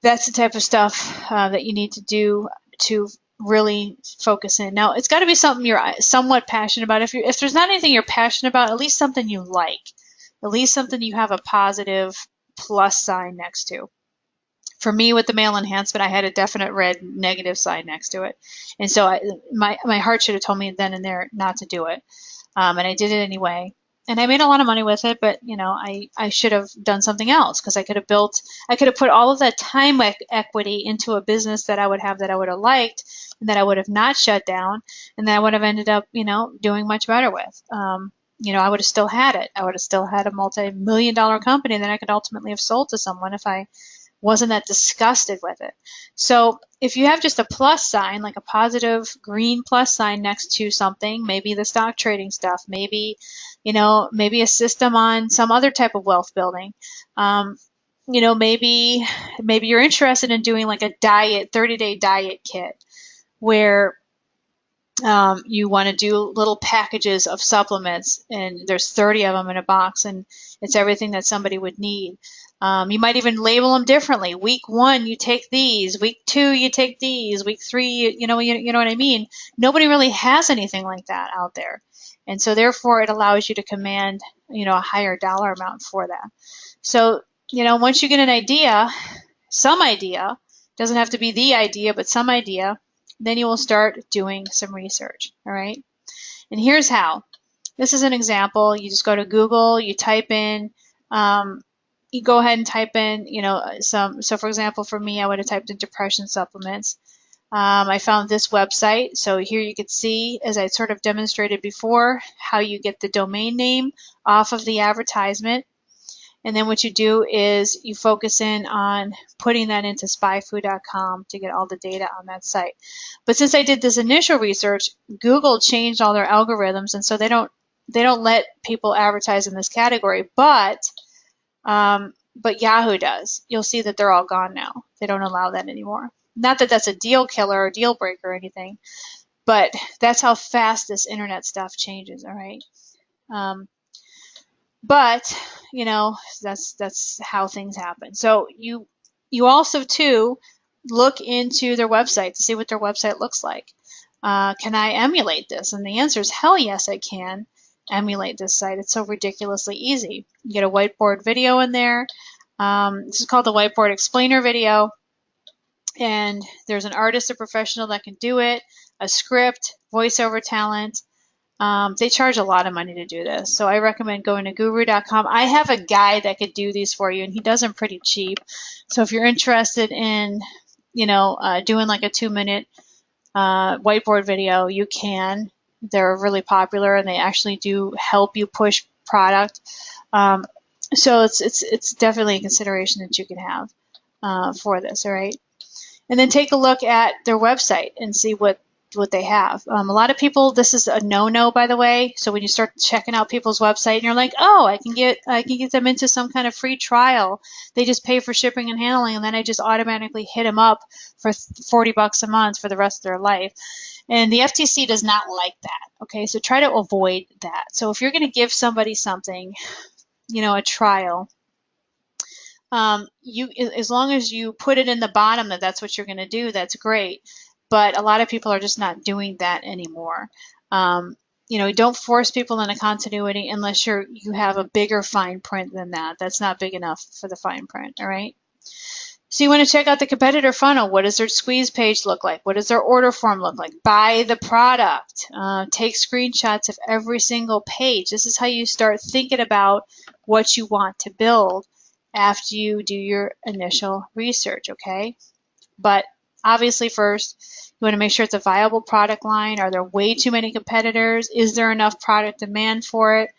that's the type of stuff that you need to do to really focus in. Now, it's got to be something you're somewhat passionate about. If there's not anything you're passionate about, at least something you like, at least something you have a positive plus sign next to. For me, with the male enhancement, I had a definite red negative sign next to it. And so my heart should have told me then and there not to do it. And I did it anyway. And I made a lot of money with it, but I should have done something else, because I could have put all of that time equity into a business that I would have liked, and that I would have not shut down, and that I would have ended up, doing much better with. I would have still had it. I would have still had a multi-million-dollar company that I could ultimately have sold to someone if I wasn't that disgusted with it. So if you have just a plus sign, like a positive green plus sign next to something, maybe the stock trading stuff, maybe a system on some other type of wealth building, maybe you're interested in doing like a 30-day diet kit, where you want to do little packages of supplements, and there's 30 of them in a box, and it's everything that somebody would need. You might even label them differently. Week 1, you take these. Week 2, you take these. Week 3, you know what I mean? Nobody really has anything like that out there. And so therefore it allows you to command, a higher dollar amount for that. So, once you get an idea, some idea, doesn't have to be the idea, but some idea, then you will start doing some research, all right? And here's how. This is an example. You just go to Google, you type in, you go ahead and type in, so for example, for me, I would have typed in depression supplements. I found this website. So here you could see, as I sort of demonstrated before, how you get the domain name off of the advertisement. And then what you do is you focus in on putting that into spyfood.com to get all the data on that site. But since I did this initial research, Google changed all their algorithms, and so they don't let people advertise in this category, but Yahoo does. You'll see that they're all gone now. They don't allow that anymore. Not that that's a deal killer or deal breaker or anything, but that's how fast this internet stuff changes, all right? But, that's how things happen. So you also, too, look into their website to see what their website looks like. Can I emulate this? And the answer is hell yes, I can emulate this site. It's so ridiculously easy. You get a whiteboard video in there. This is called the whiteboard explainer video. And there's an artist, a professional that can do it, a script, voiceover talent. They charge a lot of money to do this. So I recommend going to guru.com. I have a guy that could do these for you, and he does them pretty cheap. So if you're interested in, doing like a 2-minute whiteboard video, you can. They're really popular, and they actually do help you push product. So it's definitely a consideration that you can have for this. All right. And then take a look at their website and see what they have. A lot of people, this is a no-no, by the way. So when you start checking out people's website and you're like, oh, I can get them into some kind of free trial. They just pay for shipping and handling, and then I just automatically hit them up for $40 a month for the rest of their life. And the FTC does not like that. Okay, so try to avoid that. So if you're going to give somebody something, a trial, as long as you put it in the bottom that that's what you're going to do, that's great. But a lot of people are just not doing that anymore. Don't force people into continuity unless you have a bigger fine print than that. That's not big enough for the fine print. All right. So you want to check out the competitor funnel. What does their squeeze page look like? What does their order form look like? Buy the product. Take screenshots of every single page. This is how you start thinking about what you want to build after you do your initial research, okay? But obviously first, you want to make sure it's a viable product line. Are there way too many competitors? Is there enough product demand for it?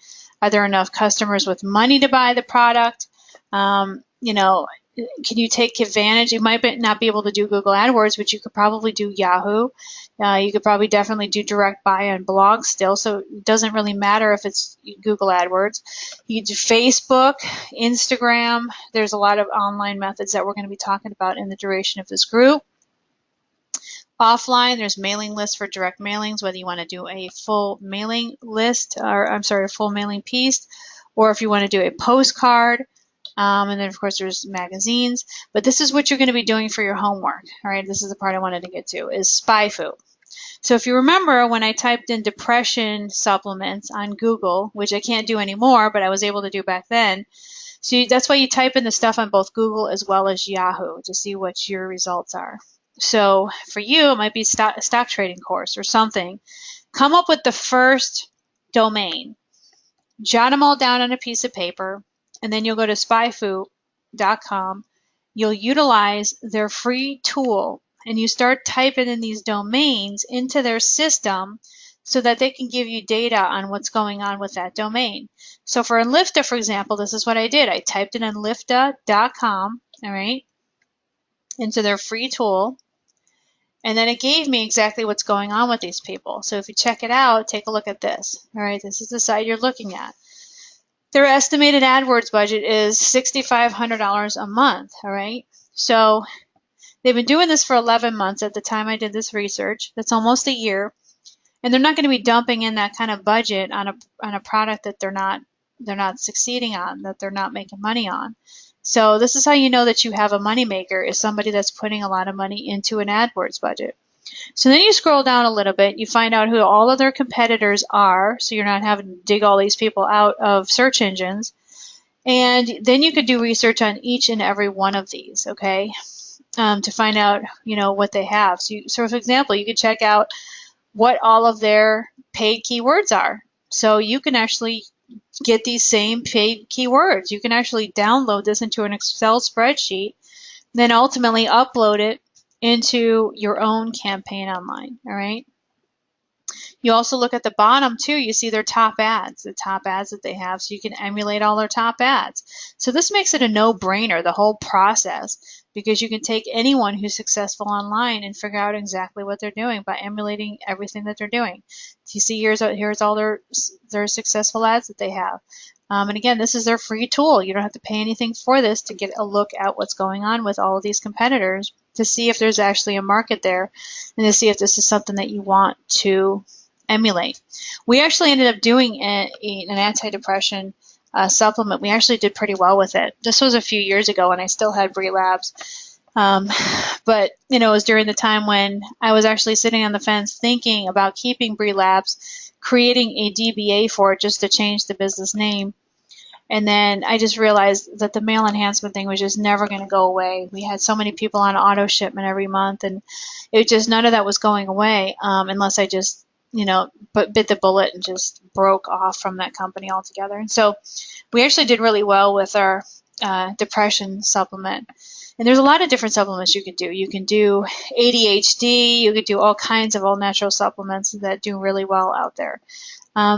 Are there enough customers with money to buy the product? Can you take advantage? You might not be able to do Google AdWords, but you could probably do Yahoo. You could probably definitely do direct buy on blogs still, so it doesn't really matter if it's Google AdWords. You can do Facebook, Instagram. There's a lot of online methods that we're going to be talking about in the duration of this group. Offline, there's mailing lists for direct mailings, whether you want to do a full mailing list, or a full mailing piece, or if you want to do a postcard. And then, of course, there's magazines. But this is what you're going to be doing for your homework. All right, this is the part I wanted to get to, is SpyFu. So if you remember when I typed in depression supplements on Google, which I can't do anymore, but I was able to do back then. So that's why you type in the stuff on both Google as well as Yahoo to see what your results are. So for you, it might be stock trading course or something. Come up with the first domain. Jot them all down on a piece of paper. And then you'll go to spyfu.com. You'll utilize their free tool, and you start typing in these domains into their system so that they can give you data on what's going on with that domain. So for Enlifta, for example, this is what I did. I typed in enlifta.com, all right, into their free tool, and then it gave me exactly what's going on with these people. So if you check it out, take a look at this. All right, this is the site you're looking at. Their estimated AdWords budget is $6,500 a month, all right? So they've been doing this for 11 months at the time I did this research. That's almost a year. And they're not going to be dumping in that kind of budget on a product that they're not succeeding on, that they're not making money on. So this is how you know that you have a moneymaker, is somebody that's putting a lot of money into an AdWords budget. So then you scroll down a little bit, you find out who all of their competitors are, so you're not having to dig all these people out of search engines. And then you could do research on each and every one of these, okay, to find out, what they have. So for example, you could check out what all of their paid keywords are. So you can actually get these same paid keywords. You can actually download this into an Excel spreadsheet, then ultimately upload it into your own campaign online, all right? You also look at the bottom too, you see their top ads, the top ads that they have, so you can emulate all their top ads. So this makes it a no-brainer, the whole process, because you can take anyone who's successful online and figure out exactly what they're doing by emulating everything that they're doing. So you see here's all their successful ads that they have. And again, this is their free tool. You don't have to pay anything for this to get a look at what's going on with all of these competitors, to see if there's actually a market there, and to see if this is something that you want to emulate. We actually ended up doing an antidepressant supplement. We actually did pretty well with it. This was a few years ago, and I still had Bree Labs. But it was during the time when I was actually sitting on the fence thinking about keeping Bree Labs, creating a DBA for it just to change the business name. And then I just realized that the mail enhancement thing was just never going to go away. We had so many people on auto shipment every month, and it just, none of that was going away unless I just, bit the bullet and just broke off from that company altogether. And so we actually did really well with our depression supplement. And there's a lot of different supplements you can do. You can do ADHD, you could do all kinds of all natural supplements that do really well out there.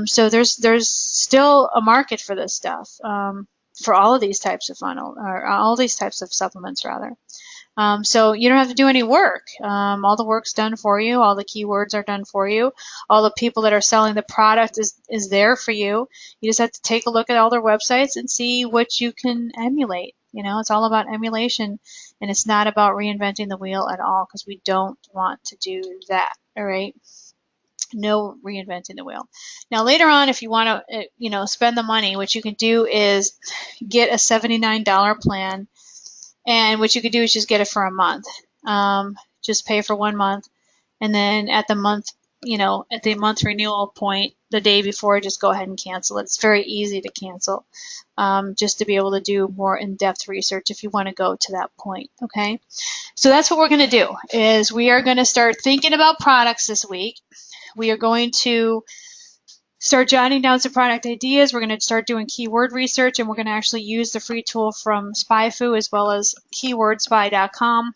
So there's still a market for this stuff, for all of these types of funnel, or all these types of supplements rather. So you don't have to do any work. All the work's done for you. All the keywords are done for you. All the people that are selling the product is there for you. You just have to take a look at all their websites and see what you can emulate. You know, it's all about emulation, and it's not about reinventing the wheel at all, because we don't want to do that. All right. No reinventing the wheel. Now later on, if you want to, spend the money, what you can do is get a $79 plan. And what you could do is just get it for a month. Just pay for 1 month, and then at the month renewal point, the day before, just go ahead and cancel it. It's very easy to cancel, just to be able to do more in-depth research if you want to go to that point. Okay, so that's what we're going to do. Is we are going to start thinking about products this week. We are going to start jotting down some product ideas. We're going to start doing keyword research, and we're going to actually use the free tool from SpyFu as well as keywordspy.com,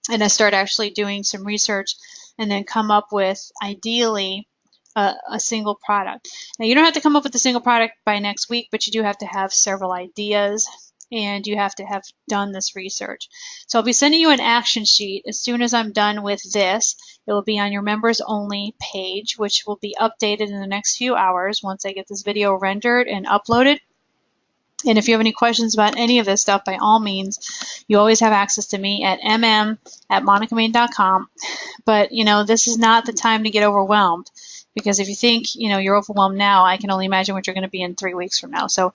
and I start actually doing some research and then come up with, ideally, a single product. Now, you don't have to come up with a single product by next week, but you do have to have several ideas, and you have to have done this research. So I'll be sending you an action sheet as soon as I'm done with this. It will be on your members only page, which will be updated in the next few hours once I get this video rendered and uploaded. And if you have any questions about any of this stuff, by all means, you always have access to me at mm@monicamain.com. But, this is not the time to get overwhelmed, because if you think, you're overwhelmed now, I can only imagine what you're going to be in 3 weeks from now. So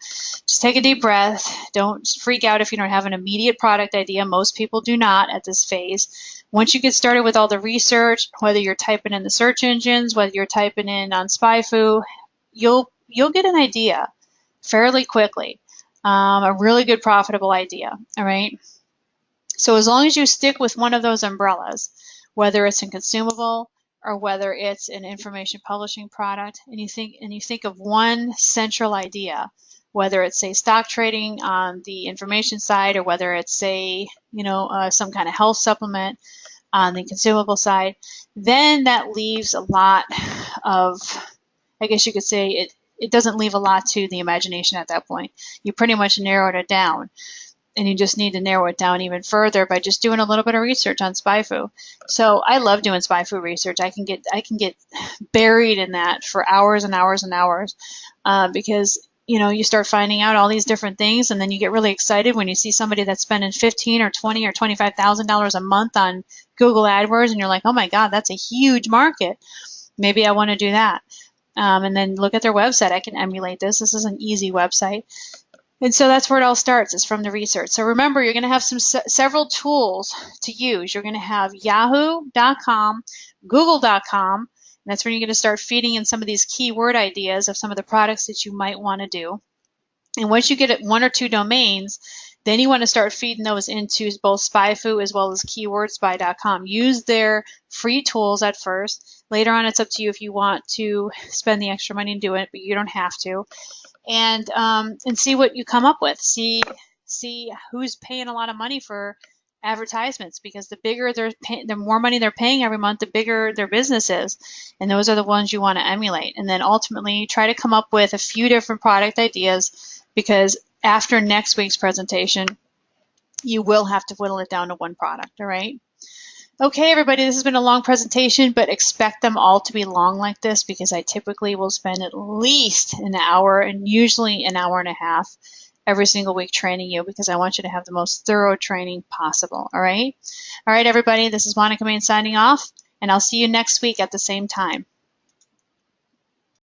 just take a deep breath. Don't freak out if you don't have an immediate product idea. Most people do not at this phase. Once you get started with all the research, whether you're typing in the search engines, whether you're typing in on SpyFu, you'll get an idea fairly quickly. A really good profitable idea. All right. So as long as you stick with one of those umbrellas, whether it's a consumable or whether it's an information publishing product, and you think of one central idea, whether it's, say, stock trading on the information side, or whether it's, say, some kind of health supplement on the consumable side, then that leaves a lot of, I guess you could say, it doesn't leave a lot to the imagination at that point. You pretty much narrowed it down, and you just need to narrow it down even further by just doing a little bit of research on SpyFu. So I love doing SpyFu research. I can get buried in that for hours and hours and hours, because you start finding out all these different things, and then you get really excited when you see somebody that's spending $15,000 or $20,000 or $25,000 a month on Google AdWords, and you're like, oh my God, that's a huge market. Maybe I want to do that. And then look at their website. I can emulate this. This is an easy website. And so that's where it all starts, is from the research. So remember, you're going to have several tools to use. You're going to have yahoo.com, google.com, and that's when you're going to start feeding in some of these keyword ideas of some of the products that you might want to do. And once you get 1 or 2 domains, then you want to start feeding those into both SpyFu as well as keywordspy.com. Use their free tools at first. Later on, it's up to you if you want to spend the extra money and do it, but you don't have to. And see what you come up with. See who's paying a lot of money for advertisements, because the bigger the more money they're paying every month, the bigger their business is, and those are the ones you want to emulate. And then ultimately try to come up with a few different product ideas, because after next week's presentation, you will have to whittle it down to one product. All right. Okay, everybody, this has been a long presentation, but expect them all to be long like this, because I typically will spend at least an hour, and usually an hour and a half, every single week training you, because I want you to have the most thorough training possible. All right? All right, everybody, this is Monica Main signing off, and I'll see you next week at the same time.